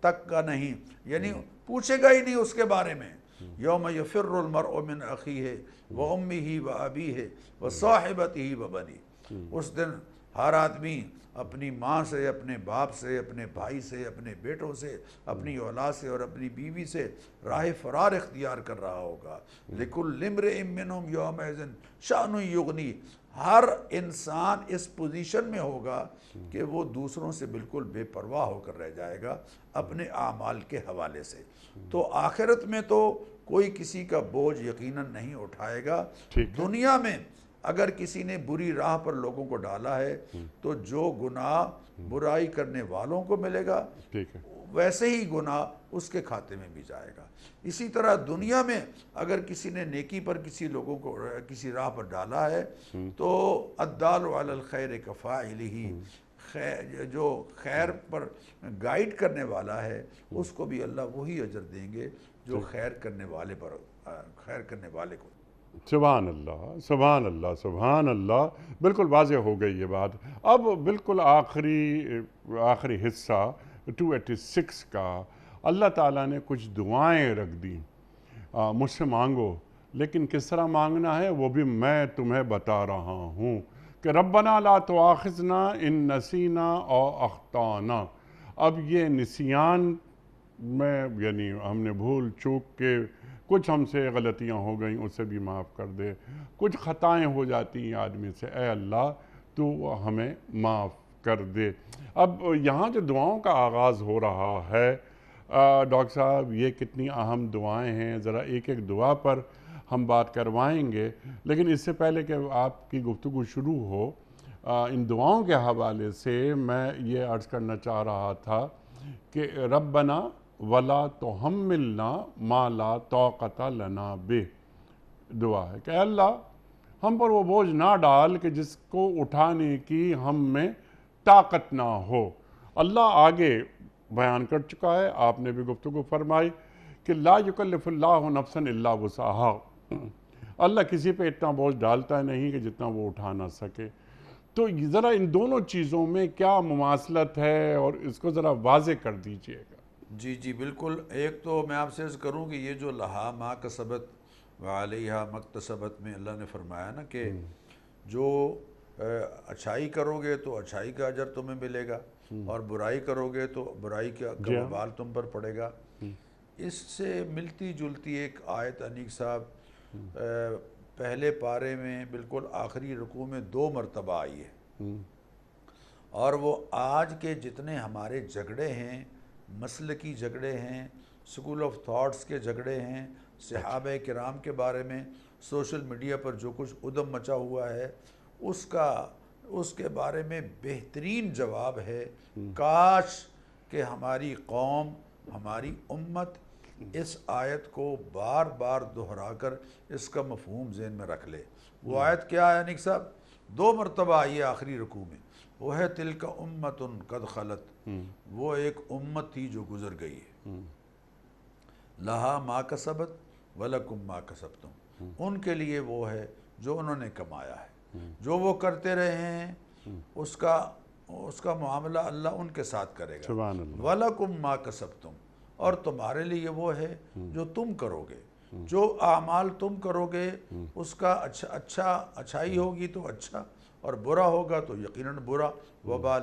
تک کا نہیں، یعنی پوچھے گا ہی نہیں اس کے بارے میں۔ یوم یفر المرء من اخیہ وامہ وابیہ وصاحبتہ وبنیہ، اس دن ہر آدمی اپنی ماں سے، اپنے باپ سے، اپنے بھائی سے، اپنے بیٹوں سے، اپنی اولاد سے اور اپنی بیوی سے راہ فرار اختیار کر رہا ہوگا۔ لِكُلِّ امْرِئٍ مِّنْهُمْ يَوْمَئِذٍ شَأْنٌ يُغْنِيهِ، ہر انسان اس پوزیشن میں ہوگا کہ وہ دوسروں سے بالکل بے پرواہ ہو کر رہ جائے گا اپنے اعمال کے حوالے سے۔ تو آخرت میں تو کوئی کسی کا بوجھ یقیناً نہیں اٹھائے گا۔ دنیا میں اگر کسی نے بری راہ پر لوگوں کو ڈالا ہے تو جو گناہ برائی کرنے والوں کو ملے گا ویسے ہی گناہ اس کے کھاتے میں بھی جائے گا۔ اسی طرح دنیا میں اگر کسی نے نیکی پر کسی لوگوں کو کسی راہ پر ڈالا ہے تو الدال علی الخیر کفاعلہ، جو خیر پر گائیڈ کرنے والا ہے اس کو بھی اللہ وہی اجر دیں گے جو خیر کرنے والے پر خیر کرنے والے کو. سبحان اللہ سبحان اللہ سبحان اللہ. بالکل واضح ہو گئی یہ بات. اب بالکل آخری حصہ 286 کا اللہ تعالیٰ نے کچھ دعائیں رکھ دیں. مجھ سے مانگو، لیکن کس طرح مانگنا ہے وہ بھی میں تمہیں بتا رہا ہوں کہ ربنا لا تؤاخذنا ان نسینا او اخطانا. اب یہ نسیان میں یعنی ہم نے بھول چوک کے کچھ ہم سے غلطیاں ہو گئیں، اسے بھی معاف کر دے. کچھ خطائیں ہو جاتی ہیں آدمی سے، اے اللہ تو ہمیں معاف کر دے. اب یہاں جو دعاؤں کا آغاز ہو رہا ہے ڈاکٹر صاحب، یہ کتنی اہم دعائیں ہیں. ذرا ایک ایک دعا پر ہم بات کروائیں گے، لیکن اس سے پہلے کہ آپ کی گفتگو شروع ہو ان دعاؤں کے حوالے سے میں یہ عرض کرنا چاہ رہا تھا کہ ربنا ولا تحملنا ما لا طاقت لنا بہ. دعا ہے کہ اے اللہ ہم پر وہ بوجھ نہ ڈال کہ جس کو اٹھانے کی ہم میں طاقت نہ ہو. اللہ آگے بیان کر چکا ہے، آپ نے بھی گفتگو فرمائی کہ لا یکلف اللہ نفسا الا وسعہا. اللہ کسی پہ اتنا بوجھ ڈالتا نہیں کہ جتنا وہ اٹھا نہ سکے. تو ذرا ان دونوں چیزوں میں کیا مماثلت ہے اور اس کو ذرا واضح کر دیجئے گا. جی بالکل. ایک تو میں آپ سے عرض کروں کہ یہ جو لہا ما کسبت وعلیہا مکتسبت میں اللہ نے فرمایا نا کہ جو اچھائی کرو گے تو اچھائی کا اجر تمہیں ملے گا، اور برائی کرو گے تو برائی کا وبال تم پر پڑے گا. اس سے ملتی جلتی ایک آیت انیق صاحب پہلے پارے میں بالکل آخری رکوع میں 2 مرتبہ آئی ہے، اور وہ آج کے جتنے ہمارے جھگڑے ہیں، مسلکی جھگڑے ہیں، سکول آف تھاٹس کے جھگڑے ہیں، صحابہ کرام کے بارے میں سوشل میڈیا پر جو کچھ ادم مچا ہوا ہے، اس کے بارے میں بہترین جواب ہے کاش کہ ہماری قوم، ہماری امت اس آیت کو بار بار دہرا کر اس کا مفہوم ذہن میں رکھ لے. وہ آیت کیا ہے انیق صاحب؟ 2 مرتبہ آئی ہے آخری رکوع میں. وہ ہے تلک امت قد خلت، وہ ایک امت تھی جو گزر گئی ہے، لہا ما کسبت ولکم ما کسبتم، ان کے لیے وہ ہے جو انہوں نے کمایا ہے، جو وہ کرتے رہے ہیں اس کا معاملہ اللہ ان کے ساتھ کرے گا. سبحان اللہ. وَلَكُمْ مَا كَسَبْتُمْ، اور تمہارے لیے وہ ہے جو تم کرو گے. جو اعمال تم کرو گے اس کا اچھائی ہوگی تو اچھا، اور برا ہوگا تو یقیناً برا وبال.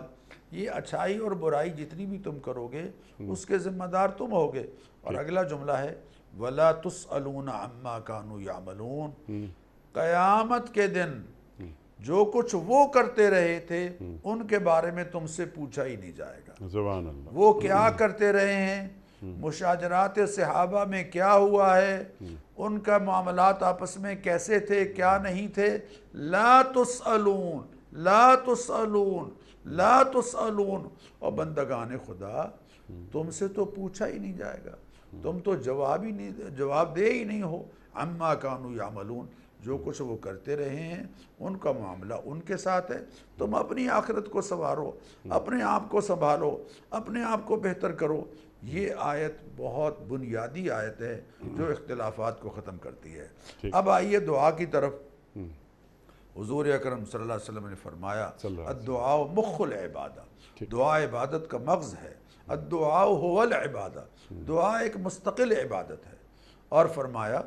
یہ اچھائی اور برائی جتنی بھی تم کرو گے اس کے ذمہ دار تم ہوگے. اور اگلا جملہ ہے وَلَا تُسْأَلُونَ عَمَّا كَانُوا يَعْمَلُونَ، قیامت کے دن جو کچھ وہ کرتے رہے تھے ان کے بارے میں تم سے پوچھا ہی نہیں جائے گا. سبحان اللہ. وہ کیا کرتے رہے ہیں، مشاجرات صحابہ میں کیا ہوا ہے، ان کا معاملات آپس میں کیسے تھے، کیا نہیں تھے. لا تسألون لا تسألون لا تسألون. اور بندگان خدا تم سے تو پوچھا ہی نہیں جائے گا، تم تو جواب دے ہی نہیں ہو. عما کانوا یعملون، جو کچھ وہ کرتے رہے ہیں ان کا معاملہ ان کے ساتھ ہے. تم اپنی آخرت کو سنوارو، اپنے آپ کو سنبھالو، اپنے آپ کو بہتر کرو. یہ آیت بہت بنیادی آیت ہے جو اختلافات کو ختم کرتی ہے. اب آئیے دعا کی طرف. حضور اکرم صلی اللہ علیہ وسلم نے فرمایا الدعاء مخ العبادہ، دعا عبادت کا مغز ہے. الدعاء هو العبادہ، دعا ایک مستقل عبادت ہے. اور فرمایا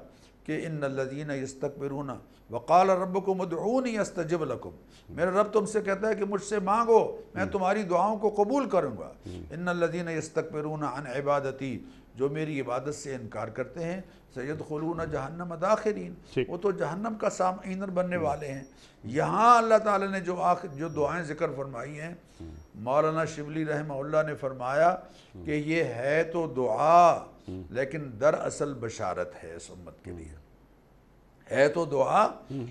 کہ ان الذین یستکبرون وقال ربکم ادعونی استجب لکم، میرا رب تم سے کہتا ہے کہ مجھ سے مانگو میں تمہاری دعاؤں کو قبول کروں گا. ان الذین یستکبرون عن عبادتی، جو میری عبادت سے انکار کرتے ہیں سیدخلون جہنم داخرین، وہ تو جہنم کا ایندھن بننے والے ہیں. یہاں اللہ تعالیٰ نے جو دعائیں ذکر فرمائی ہیں، مولانا شبلی رحمہ اللہ نے فرمایا کہ یہ ہے تو دعا لیکن دراصل بشارت ہے اس امت کے لیے. ہے تو دعا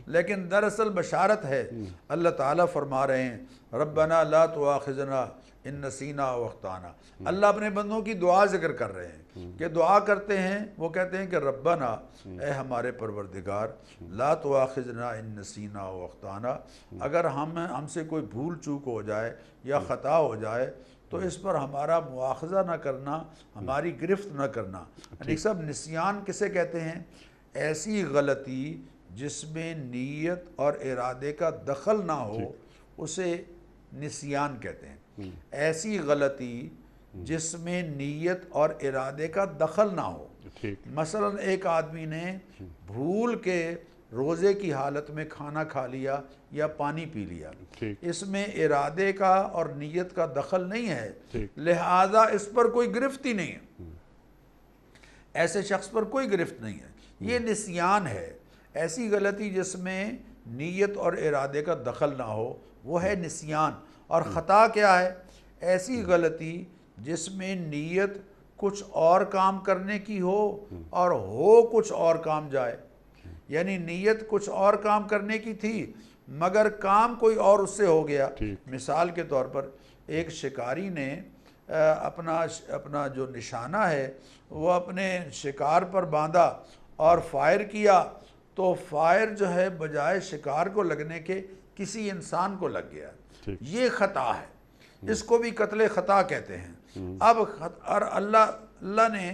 لیکن دراصل بشارت ہے. اللہ تعالیٰ فرما رہے ہیں ربنا لا تؤاخذنا ان نسینا و اخطانا۔ اللہ اپنے بندوں کی دعا ذکر کر رہے ہیں کہ دعا کرتے ہیں، وہ کہتے ہیں کہ ربنا، اے ہمارے پروردگار، لا تؤاخذنا ان نسینا و اخطانا، اگر ہم سے کوئی بھول چوک ہو جائے یا خطا ہو جائے تو اس پر ہمارا مواخذہ نہ کرنا، ہماری گرفت نہ کرنا۔ یعنی صاحب نسیان کسے کہتے ہیں؟ ایسی غلطی جس میں نیت اور ارادے کا دخل نہ ہو اسے نسیان کہتے ہیں۔ ایسی غلطی جس میں نیت اور ارادے کا دخل نہ ہو، مثلا ایک آدمی نے بھول کے روزے کی حالت میں کھانا کھا لیا یا پانی پی لیا، اس میں ارادے کا اور نیت کا دخل نہیں ہے، لہذا اس پر کوئی گرفت ہی نہیں ہے، ایسے شخص پر کوئی گرفت نہیں ہے، یہ نسیان ہے۔ ایسی غلطی جس میں نیت اور ارادے کا دخل نہ ہو وہ ہے نسیان۔ اور خطا کیا ہے؟ ایسی غلطی جس میں نیت کچھ اور کام کرنے کی ہو اور ہو کچھ اور کام جائے، یعنی نیت کچھ اور کام کرنے کی تھی مگر کام کوئی اور اس سے ہو گیا۔ مثال کے طور پر ایک شکاری نے اپنا جو نشانہ ہے وہ اپنے شکار پر باندھا اور فائر کیا، تو فائر جو ہے بجائے شکار کو لگنے کے کسی انسان کو لگ گیا، یہ خطا ہے، اس کو بھی قتل خطا کہتے ہیں۔ اب اللہ نے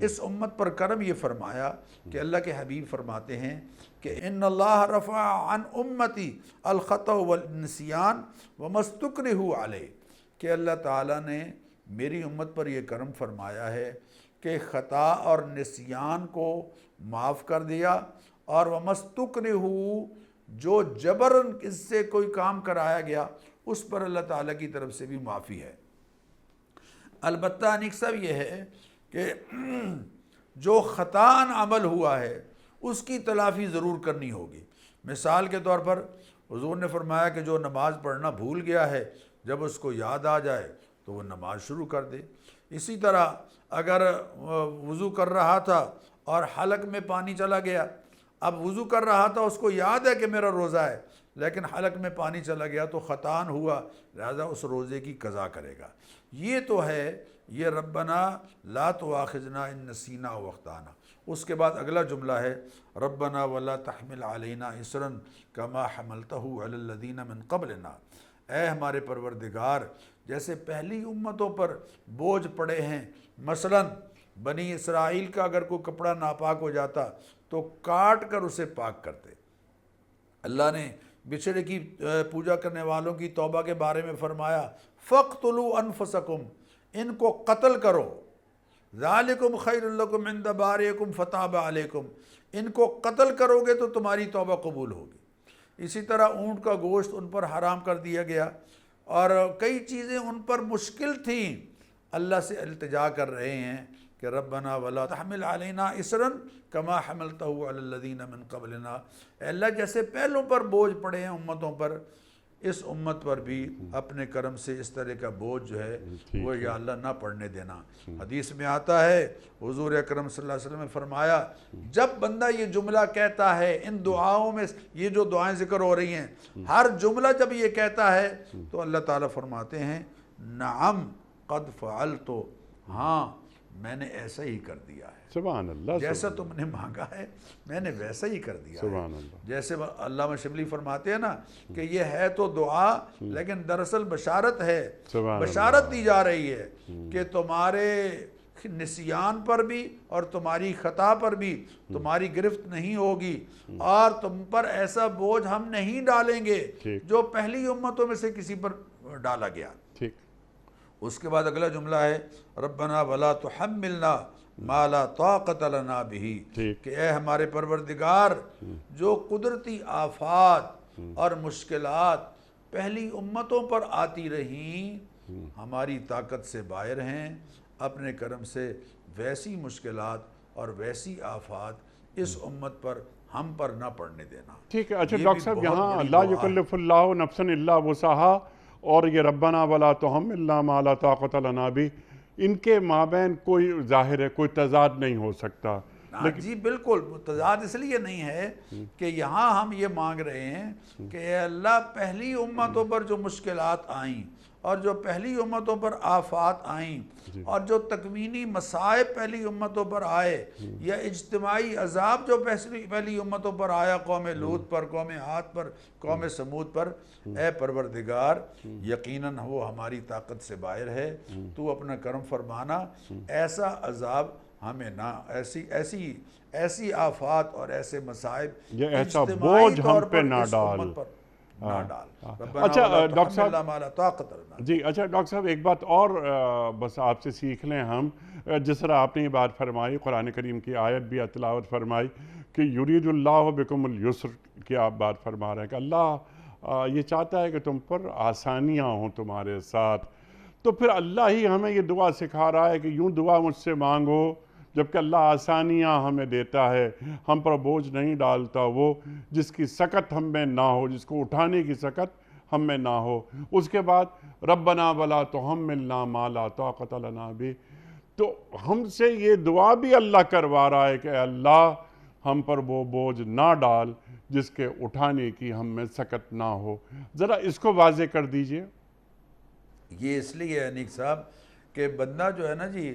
اس امت پر کرم یہ فرمایا کہ اللہ کے حبیب فرماتے ہیں کہ ان اللہ رفع عن امتی الخطأ والنسیان وما استکرہوا علیہ، کہ اللہ تعالیٰ نے میری امت پر یہ کرم فرمایا ہے کہ خطا اور نسیان کو معاف کر دیا، اور وما استکرہوا، جو جبرن اس سے کوئی کام کرایا گیا اس پر اللہ تعالیٰ کی طرف سے بھی معافی ہے۔ البتہ انیک صاحب یہ ہے کہ جو خطاً عمل ہوا ہے اس کی تلافی ضرور کرنی ہوگی۔ مثال کے طور پر حضور نے فرمایا کہ جو نماز پڑھنا بھول گیا ہے جب اس کو یاد آ جائے تو وہ نماز شروع کر دے۔ اسی طرح اگر وضو کر رہا تھا اور حلق میں پانی چلا گیا، اب وضو کر رہا تھا، اس کو یاد ہے کہ میرا روزہ ہے لیکن حلق میں پانی چلا گیا تو خطاً ہوا، لہذا اس روزے کی قضا کرے گا۔ یہ تو ہے یہ ربنا لا تؤاخذنا ان نسینا و اخطانا۔ اس کے بعد اگلا جملہ ہے ربنا ولا تحمل علینا اصرا کما حملتہ علی الذین من قبلنا، اے ہمارے پروردگار جیسے پہلی امتوں پر بوجھ پڑے ہیں، مثلا بنی اسرائیل کا اگر کوئی کپڑا ناپاک ہو جاتا تو کاٹ کر اسے پاک کرتے۔ اللہ نے بچھڑے کی پوجا کرنے والوں کی توبہ کے بارے میں فرمایا فَاقْتُلُوا أَنفُسَكُمْ، ان کو قتل کرو، ذَلِكُمْ خَيْرٌ لَكُمْ عِنْدَ بَارِئِكُمْ فَتَابَ عَلَيْكُمْ، ان کو قتل کرو گے تو تمہاری توبہ قبول ہوگی۔ اسی طرح اونٹ کا گوشت ان پر حرام کر دیا گیا، اور کئی چیزیں ان پر مشکل تھیں، اللہ سے التجا کر رہے ہیں کہ ربنا ولا تحمل علینا اصرا کما حملتہ علی الذین من قبلنا، اے اللہ جیسے پہلوں پر بوجھ پڑے ہیں امتوں پر، اس امت پر بھی اپنے کرم سے اس طرح کا بوجھ جو ہے وہ یا اللہ نہ پڑھنے دینا۔ حدیث میں آتا ہے حضور اکرم صلی اللہ علیہ وسلم نے فرمایا جب بندہ یہ جملہ کہتا ہے، ان دعاؤں میں یہ جو دعائیں ذکر ہو رہی ہیں ہر جملہ جب یہ کہتا ہے تو اللہ تعالیٰ فرماتے ہیں نعم قد فعلت، ہاں میں نے ایسا ہی کر دیا ہے، سبحان اللہ، جیسا تم نے مانگا ہے میں نے ویسا ہی کر دیا سبحان ہے۔ اللہ۔ جیسے علامہ شبلی فرماتے ہیں نا کہ یہ ہے تو دعا لیکن دراصل بشارت ہے، بشارت دی جا رہی ہے کہ تمہارے نسیان پر بھی اور تمہاری خطا پر بھی تمہاری گرفت نہیں ہوگی، اور تم پر ایسا بوجھ ہم نہیں ڈالیں گے جو پہلی امتوں میں سے کسی پر ڈالا گیا۔ اس کے بعد اگلا جملہ ہے ربنا ولا تحملنا ما لا طاقت لنا به، کہ اے ہمارے پروردگار جو قدرتی آفات اور مشکلات پہلی امتوں پر آتی رہیں ہماری طاقت سے باہر ہیں، اپنے کرم سے ویسی مشکلات اور ویسی آفات اس امت پر ہم پر نہ پڑنے دینا۔ ٹھیک ہے، اچھا ڈاکٹر صاحب یہاں لا یکلف اللہ نفسا الا وسعہا اور یہ ربنا ولا تحملنا ما لا طاقت لنا بہ، ان کے مابین کوئی ظاہر ہے کوئی تضاد نہیں ہو سکتا، جی بالکل تضاد اس لیے نہیں ہے کہ یہاں ہم یہ مانگ رہے ہیں کہ اے اللہ پہلی امتوں پر جو مشکلات آئیں اور جو پہلی امتوں پر آفات آئیں اور جو تکوینی مصائب پہلی امتوں پر آئے یا اجتماعی عذاب جو پہلی امتوں پر آیا قوم لوط پر، قوم عاد پر، قوم سمود پر، اے پروردگار یقیناً وہ ہماری طاقت سے باہر ہے، تو اپنا کرم فرمانا، ایسا عذاب ہمیں نہ، ایسی آفات اور ایسے مصائب یہ ایسا اجتماعی بوجھ طور ہم پہ پر نہ اس ڈال، امت پر نہ ڈال۔ اچھا ڈاکٹر صاحب، ما لا طاقت لنا۔ جی اچھا ڈاکٹر صاحب ایک بات اور بس آپ سے سیکھ لیں ہم، جس طرح آپ نے یہ بات فرمائی، قرآن کریم کی آیت بھی تلاوت فرمائی کہ یرید اللہ بکم الیسر کی آپ بات فرما رہے ہیں کہ اللہ یہ چاہتا ہے کہ تم پر آسانیاں ہوں تمہارے ساتھ، تو پھر اللہ ہی ہمیں یہ دعا سکھا رہا ہے کہ یوں دعا مجھ سے مانگو، جبکہ اللہ آسانیاں ہمیں دیتا ہے، ہم پر بوجھ نہیں ڈالتا، وہ جس کی سکت ہم میں نہ ہو، جس کو اٹھانے کی سکت ہم میں نہ ہو۔ اس کے بعد ربنا ولا تحملنا ما لا طاقت لنا بہ، تو ہم سے یہ دعا بھی اللہ کروا رہا ہے کہ اے اللہ ہم پر وہ بوجھ نہ ڈال جس کے اٹھانے کی ہم میں سکت نہ ہو۔ ذرا اس کو واضح کر دیجئے۔ یہ اس لیے ہے انیق صاحب کہ بندہ جو ہے نا جی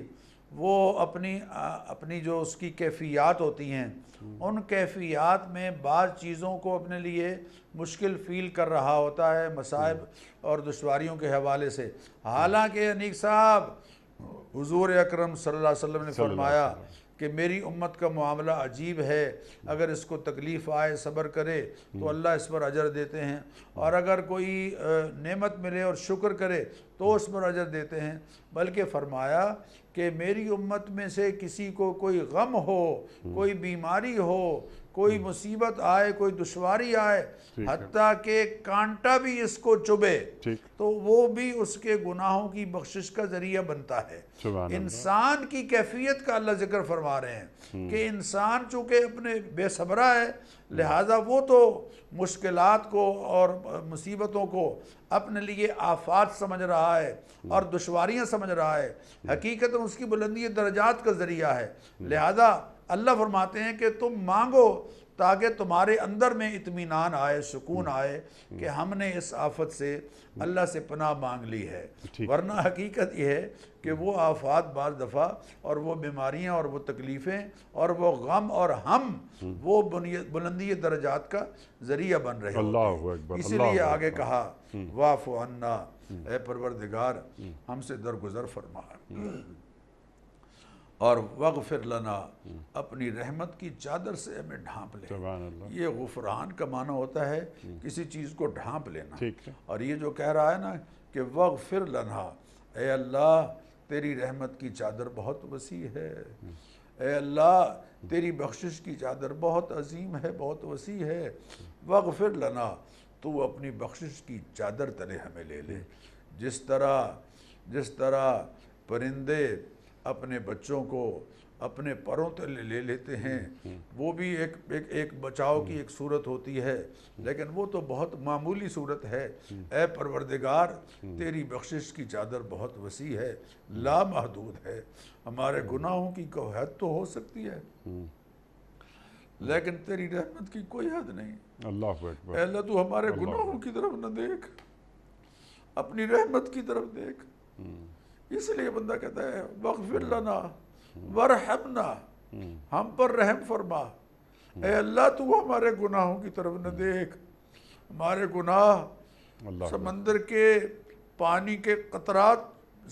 وہ اپنی جو اس کی کیفیات ہوتی ہیں ان کیفیات میں بعض چیزوں کو اپنے لیے مشکل فیل کر رہا ہوتا ہے مصائب اور دشواریوں کے حوالے سے، حالانکہ انیق صاحب حضور اکرم صلی اللہ علیہ وسلم نے فرمایا کہ میری امت کا معاملہ عجیب ہے، اگر اس کو تکلیف آئے صبر کرے تو اللہ اس پر اجر دیتے ہیں، اور اگر کوئی نعمت ملے اور شکر کرے تو اس پر اجر دیتے ہیں، بلکہ فرمایا کہ میری امت میں سے کسی کو کوئی غم ہو، کوئی بیماری ہو، کوئی مصیبت آئے، کوئی دشواری آئے، حتیٰ کہ کانٹا بھی اس کو چبھے تو وہ بھی اس کے گناہوں کی بخشش کا ذریعہ بنتا ہے۔ انسان کی کیفیت کا اللہ ذکر فرما رہے ہیں کہ انسان چونکہ اپنے بے صبرہ ہے، لہٰذا وہ تو مشکلات کو اور مصیبتوں کو اپنے لیے آفات سمجھ رہا ہے اور دشواریاں سمجھ رہا ہے، حقیقت اس کی بلندی درجات کا ذریعہ ہے، لہذا اللہ فرماتے ہیں کہ تم مانگو تاکہ تمہارے اندر میں اطمینان آئے، سکون آئے کہ ہم نے اس آفت سے اللہ سے پناہ مانگ لی ہے، ورنہ حقیقت یہ ہے کہ وہ آفات بعض دفعہ اور وہ بیماریاں اور وہ تکلیفیں اور وہ غم اور ہم وہ بلندی درجات کا ذریعہ بن رہے ہوتے ہیں۔ اسی لیے آگے کہا واعف عنا، اے پروردگار ہم سے درگزر فرما اور وغفر لنا، اپنی رحمت کی چادر سے ہمیں ڈھانپ لے۔ یہ غفران کا معنی ہوتا ہے کسی چیز کو ڈھانپ لینا، اور یہ جو کہہ رہا ہے نا کہ وغفر لنا، اے اللہ تیری رحمت کی چادر بہت وسیع ہے، اے اللہ تیری بخشش کی چادر بہت عظیم ہے، بہت وسیع ہے، وغفر لنا، تو اپنی بخشش کی چادر تلے ہمیں لے لے۔ جس طرح پرندے اپنے بچوں کو اپنے پروں تلے لے لیتے ہیں، وہ بھی ایک بچاؤ کی ایک صورت ہوتی ہے، لیکن وہ تو بہت معمولی صورت ہے۔ اے پروردگار تیری بخشش کی چادر بہت وسیع ہے، لا محدود ہے، ہمارے گناہوں کی کوئی حد تو ہو سکتی ہے لیکن تیری رحمت کی کوئی حد نہیں۔ اے اللہ تو ہمارے گناہوں کی طرف نہ دیکھ، اپنی رحمت کی طرف دیکھ۔ اس لیے بندہ کہتا ہے وغفر لنا ورحمنا، ہم پر رحم فرما، اے اللہ تو ہمارے گناہوں کی طرف نہ دیکھ، ہمارے گناہ سمندر کے پانی کے قطرات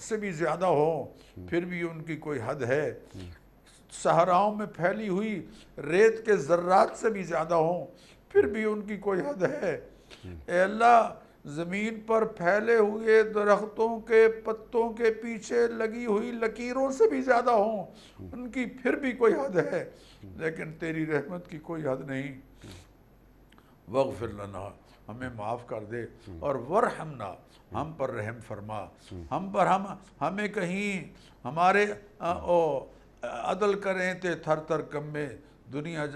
سے بھی زیادہ ہوں پھر بھی ان کی کوئی حد ہے، صحراؤں میں پھیلی ہوئی ریت کے ذرات سے بھی زیادہ ہوں پھر بھی ان کی کوئی حد ہے، اے اللہ زمین پر پھیلے ہوئے درختوں کے پتوں کے پیچھے لگی ہوئی لکیروں سے بھی زیادہ ہوں ان کی پھر بھی کوئی حد ہے، لیکن تیری رحمت کی کوئی حد نہیں۔ وغفر لنا، ہمیں معاف کر دے، اور ورحمنا، ہم پر رحم فرما، ہمیں کہیں ہمارے عدل کریں تے تھر تھر کمے دنیا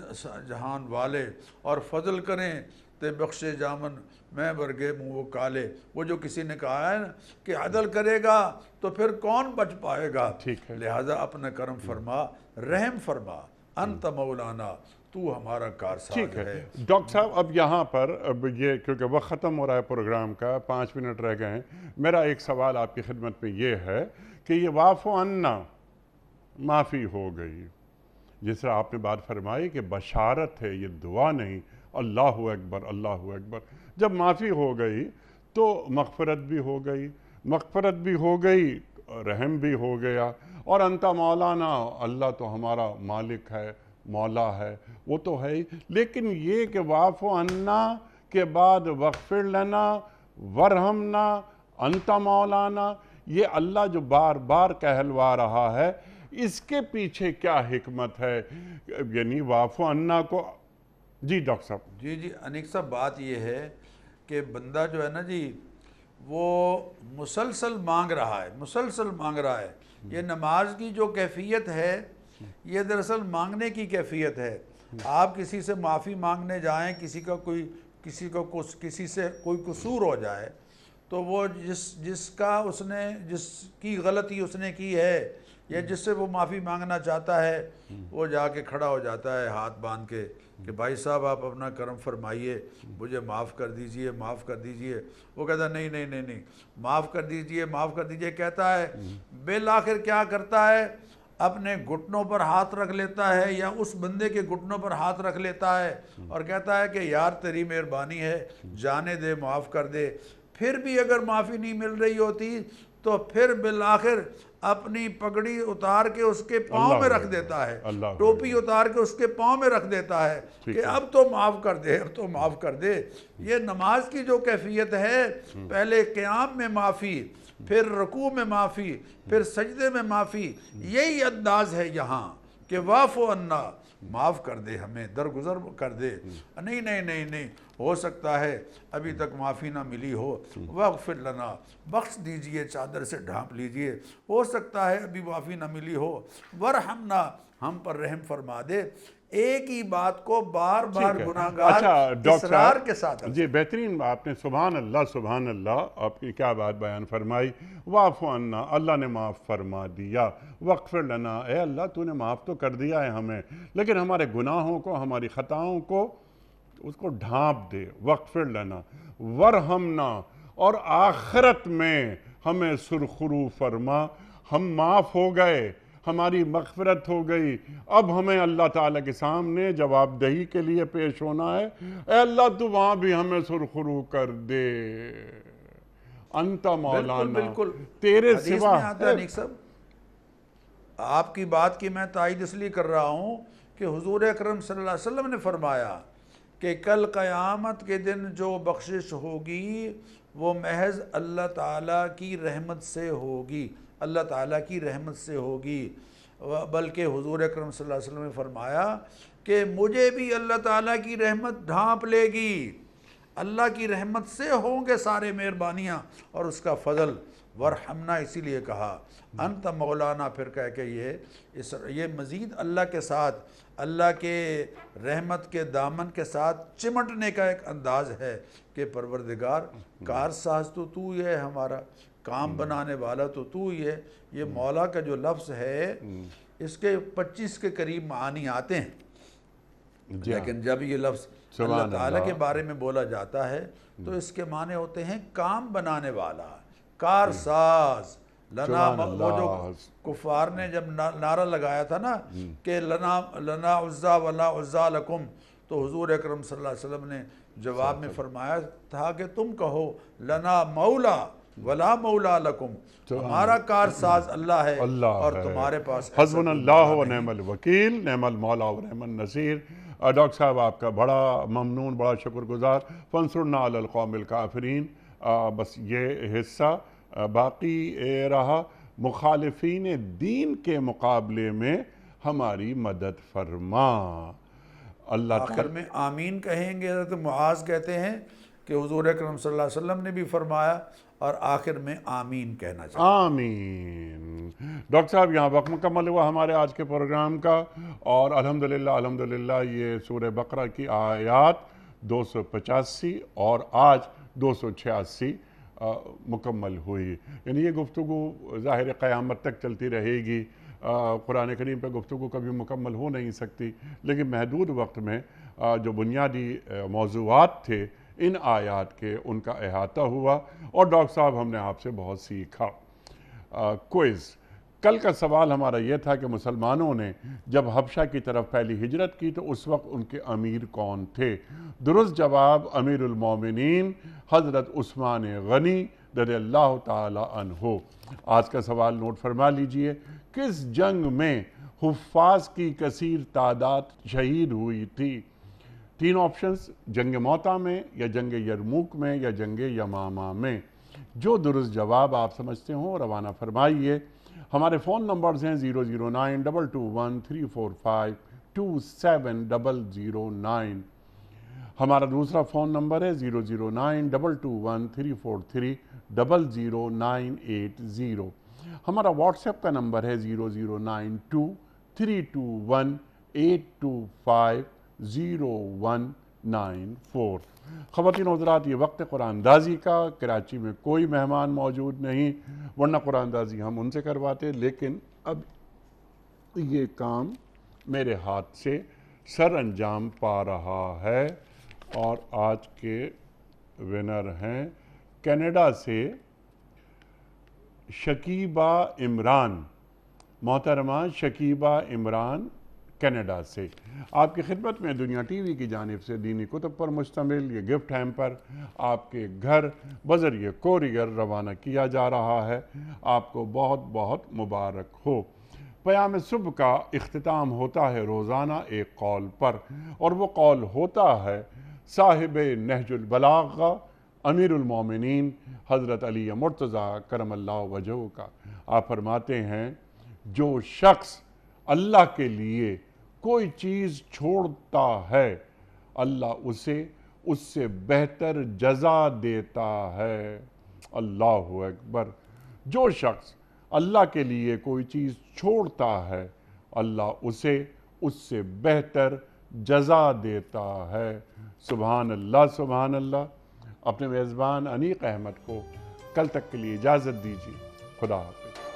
جہان والے، اور فضل کریں تے بخشے جامن میں برگے منہ وہ کالے۔ وہ جو کسی نے کہا ہے نا کہ عدل کرے گا تو پھر کون بچ پائے گا، لہذا اپنا کرم فرما، رحم فرما، انت مولانا، تو ہمارا کارساز ٹھیک ہے ہے۔ ڈاکٹر صاحب، اب یہاں پر اب یہ کیونکہ وقت ختم ہو رہا ہے پروگرام کا، 5 منٹ رہ گئے ہیں، میرا ایک سوال آپ کی خدمت میں یہ ہے کہ یہ واعفو عنا معافی ہو گئی، جس طرح آپ نے بات فرمائی کہ بشارت ہے، یہ دعا نہیں، اللہ اکبر اللہ اکبر، جب معافی ہو گئی تو مغفرت بھی ہو گئی، مغفرت بھی ہو گئی، رحم بھی ہو گیا، اور انت مولانا، اللہ تو ہمارا مالک ہے، مولا ہے، وہ تو ہے ہی، لیکن یہ کہ واعفو عنا کے بعد وغفر لنا ورحمنا انت مولانا، یہ اللہ جو بار بار کہلوا رہا ہے، اس کے پیچھے کیا حکمت ہے؟ یعنی واعفو عنا کو، جی ڈاکٹر صاحب۔ جی جی انیک صاحب، بات یہ ہے کہ بندہ جو ہے نا جی، وہ مسلسل مانگ رہا ہے، مسلسل مانگ رہا ہے۔ یہ نماز کی جو کیفیت ہے، یہ دراصل مانگنے کی کیفیت ہے۔ آپ کسی سے معافی مانگنے جائیں، کسی سے کوئی قصور ہو جائے، تو وہ جس کی غلطی اس نے کی ہے، یا جس سے وہ معافی مانگنا چاہتا ہے، وہ جا کے کھڑا ہو جاتا ہے ہاتھ باندھ کے کہ بھائی صاحب آپ اپنا کرم فرمائیے، مجھے معاف کر دیجئے، معاف کر دیجئے۔ وہ کہتا ہے نہیں نہیں نہیں نہیں، معاف کر دیجئے، معاف کر دیجئے کہتا ہے، بالآخر کیا کرتا ہے؟ اپنے گھٹنوں پر ہاتھ رکھ لیتا ہے، یا اس بندے کے گھٹنوں پر ہاتھ رکھ لیتا ہے اور کہتا ہے کہ یار تیری مہربانی ہے، جانے دے، معاف کر دے۔ پھر بھی اگر معافی نہیں مل رہی ہوتی تو پھر بالآخر اپنی پگڑی اتار کے اس کے پاؤں میں رکھ دیتا ہے، ٹوپی اتار کے اس کے پاؤں میں رکھ دیتا ہے کہ اب تو معاف کر دے، اب تو معاف کر دے۔ یہ نماز کی جو کیفیت ہے، پہلے قیام میں معافی، پھر رکوع میں معافی، پھر سجدے میں معافی، یہی انداز ہے یہاں کہ واعفو عنا، معاف کر دے، ہمیں درگزر کر دے۔ نہیں نہیں نہیں نہیں، ہو سکتا ہے ابھی تک معافی نہ ملی ہو، واغفر لنا، بخش دیجئے، چادر سے ڈھانپ لیجئے، ہو سکتا ہے ابھی معافی نہ ملی ہو، ورحمنا، ہم پر رحم فرما دے۔ ایک ہی بات کو بار بار گناہگار اصرار کے ساتھ، جی بہترین، آپ نے سبحان اللہ، آپ کی کیا بات بیان فرمائی۔ واعفو عنا، اللہ نے معاف فرما دیا، واغفر لنا، اے اللہ تو نے معاف تو کر دیا ہے ہمیں، لیکن ہمارے گناہوں کو، ہماری خطاؤں کو، اس کو ڈھانپ دے، واغفر لنا ورحمنا، اور آخرت میں ہمیں سرخرو فرما، ہم معاف ہو گئے، ہماری مغفرت ہو گئی، اب ہمیں اللہ تعالیٰ کے سامنے جواب دہی کے لیے پیش ہونا ہے، اے اللہ تو وہاں بھی ہمیں سرخرو کر دے، انت مولانا، بالکل تیرے حدیث سوا میں آتا ہے نیک صاحب، آپ کی بات کی میں تائید اس لیے کر رہا ہوں کہ حضور اکرم صلی اللہ علیہ وسلم نے فرمایا کہ کل قیامت کے دن جو بخشش ہوگی وہ محض اللہ تعالیٰ کی رحمت سے ہوگی، اللہ تعالیٰ کی رحمت سے ہوگی۔ بلکہ حضور اکرم صلی اللہ علیہ وسلم نے فرمایا کہ مجھے بھی اللہ تعالیٰ کی رحمت ڈھانپ لے گی، اللہ کی رحمت سے ہوں گے سارے مہربانیاں اور اس کا فضل۔ ورحمنا اسی لیے کہا، انت مولانا، پھر کہہ کے یہ مزید اللہ کے ساتھ، اللہ کے رحمت کے دامن کے ساتھ چمٹنے کا ایک انداز ہے کہ پروردگار، کارساز تو ہی ہے، ہمارا کام بنانے والا تو ہی ہے۔ یہ مولا کا جو لفظ ہے، اس کے 25 کے قریب معانی آتے ہیں، لیکن جب یہ لفظ اللہ تعالیٰ کے بارے میں بولا جاتا ہے تو اس کے معنی ہوتے ہیں کام بنانے والا، کارساز۔ لنا، وہ جو کفار نے جب نعرہ لگایا تھا نا کہ لنا عزا ولا عزا لکم، تو حضور اکرم صلی اللہ علیہ وسلم نے جواب میں فرمایا تھا کہ تم کہو لنا مولا ولا مولا لکم، ہمارا کارساز اللہ ہے اور تمہارے پاس حسبنا اللہ و نعم الوکیل، نعم المولا و نعم النصیر۔ ڈاکٹر صاحب آپ کا بڑا ممنون، بڑا شکر گزار۔ فانصرنا علی القوم الکافرین، بس یہ حصہ باقی رہا، مخالفین دین کے مقابلے میں ہماری مدد فرما۔ اللہ آخر میں آمین کہیں گے۔ حضرت معاذ کہتے ہیں کہ حضور اکرم صلی اللہ علیہ وسلم نے بھی فرمایا، اور آخر میں آمین کہنا چاہیے۔ آمین۔ ڈاکٹر صاحب یہاں وقت مکمل ہوا ہمارے آج کے پروگرام کا، اور الحمدللہ یہ سورہ بقرہ کی آیات 285 اور آج 286 مکمل ہوئی، یعنی یہ گفتگو ظاہر قیامت تک چلتی رہے گی، قرآن کریم پہ گفتگو کبھی مکمل ہو نہیں سکتی، لیکن محدود وقت میں جو بنیادی موضوعات تھے ان آیات کے، ان کا احاطہ ہوا، اور ڈاکٹر صاحب ہم نے آپ سے بہت سیکھا۔ کوئز کل کا سوال ہمارا یہ تھا کہ مسلمانوں نے جب حبشہ کی طرف پہلی ہجرت کی تو اس وقت ان کے امیر کون تھے؟ درست جواب امیر المومنین حضرت عثمان غنی رضی اللہ تعالی عنہ۔ آج کا سوال نوٹ فرما لیجئے، کس جنگ میں حفاظ کی کثیر تعداد شہید ہوئی تھی؟ تین آپشنز، جنگ موتا میں، یا جنگ یرموک میں، یا جنگ یمامہ میں۔ جو درست جواب آپ سمجھتے ہوں روانہ فرمائیے۔ ہمارے فون نمبرز ہیں 0092215270009۔ ہمارا دوسرا فون نمبر ہے 0092234300980۔ ہمارا واٹس ایپ کا نمبر ہے 009232182509194۔ خواتین و حضرات، یہ وقت قرآن اندازی کا، کراچی میں کوئی مہمان موجود نہیں، ورنہ قرآن اندازی ہم ان سے کرواتے، لیکن اب یہ کام میرے ہاتھ سے سر انجام پا رہا ہے، اور آج کے ونر ہیں کینیڈا سے شکیبہ عمران۔ محترمہ شکیبہ عمران کینیڈا سے آپ کی خدمت میں دنیا ٹی وی کی جانب سے دینی کتب پر مشتمل یہ گفٹ ہیمپر آپ کے گھر بذریعہ کوریئر روانہ کیا جا رہا ہے۔ آپ کو بہت بہت مبارک ہو۔ پیام صبح کا اختتام ہوتا ہے روزانہ ایک قول پر، اور وہ قول ہوتا ہے صاحب نہج البلاغہ امیر المومنین حضرت علی مرتضیٰ کرم اللہ وجہہ کا۔ آپ فرماتے ہیں، جو شخص اللہ کے لیے کوئی چیز چھوڑتا ہے اللہ اسے اس سے بہتر جزا دیتا ہے۔ اللہ اکبر۔ جو شخص اللہ کے لیے کوئی چیز چھوڑتا ہے اللہ اسے اس سے بہتر جزا دیتا ہے۔ سبحان اللہ سبحان اللہ۔ اپنے میزبان انیق احمد کو کل تک کے لیے اجازت دیجیے۔ خدا حافظ۔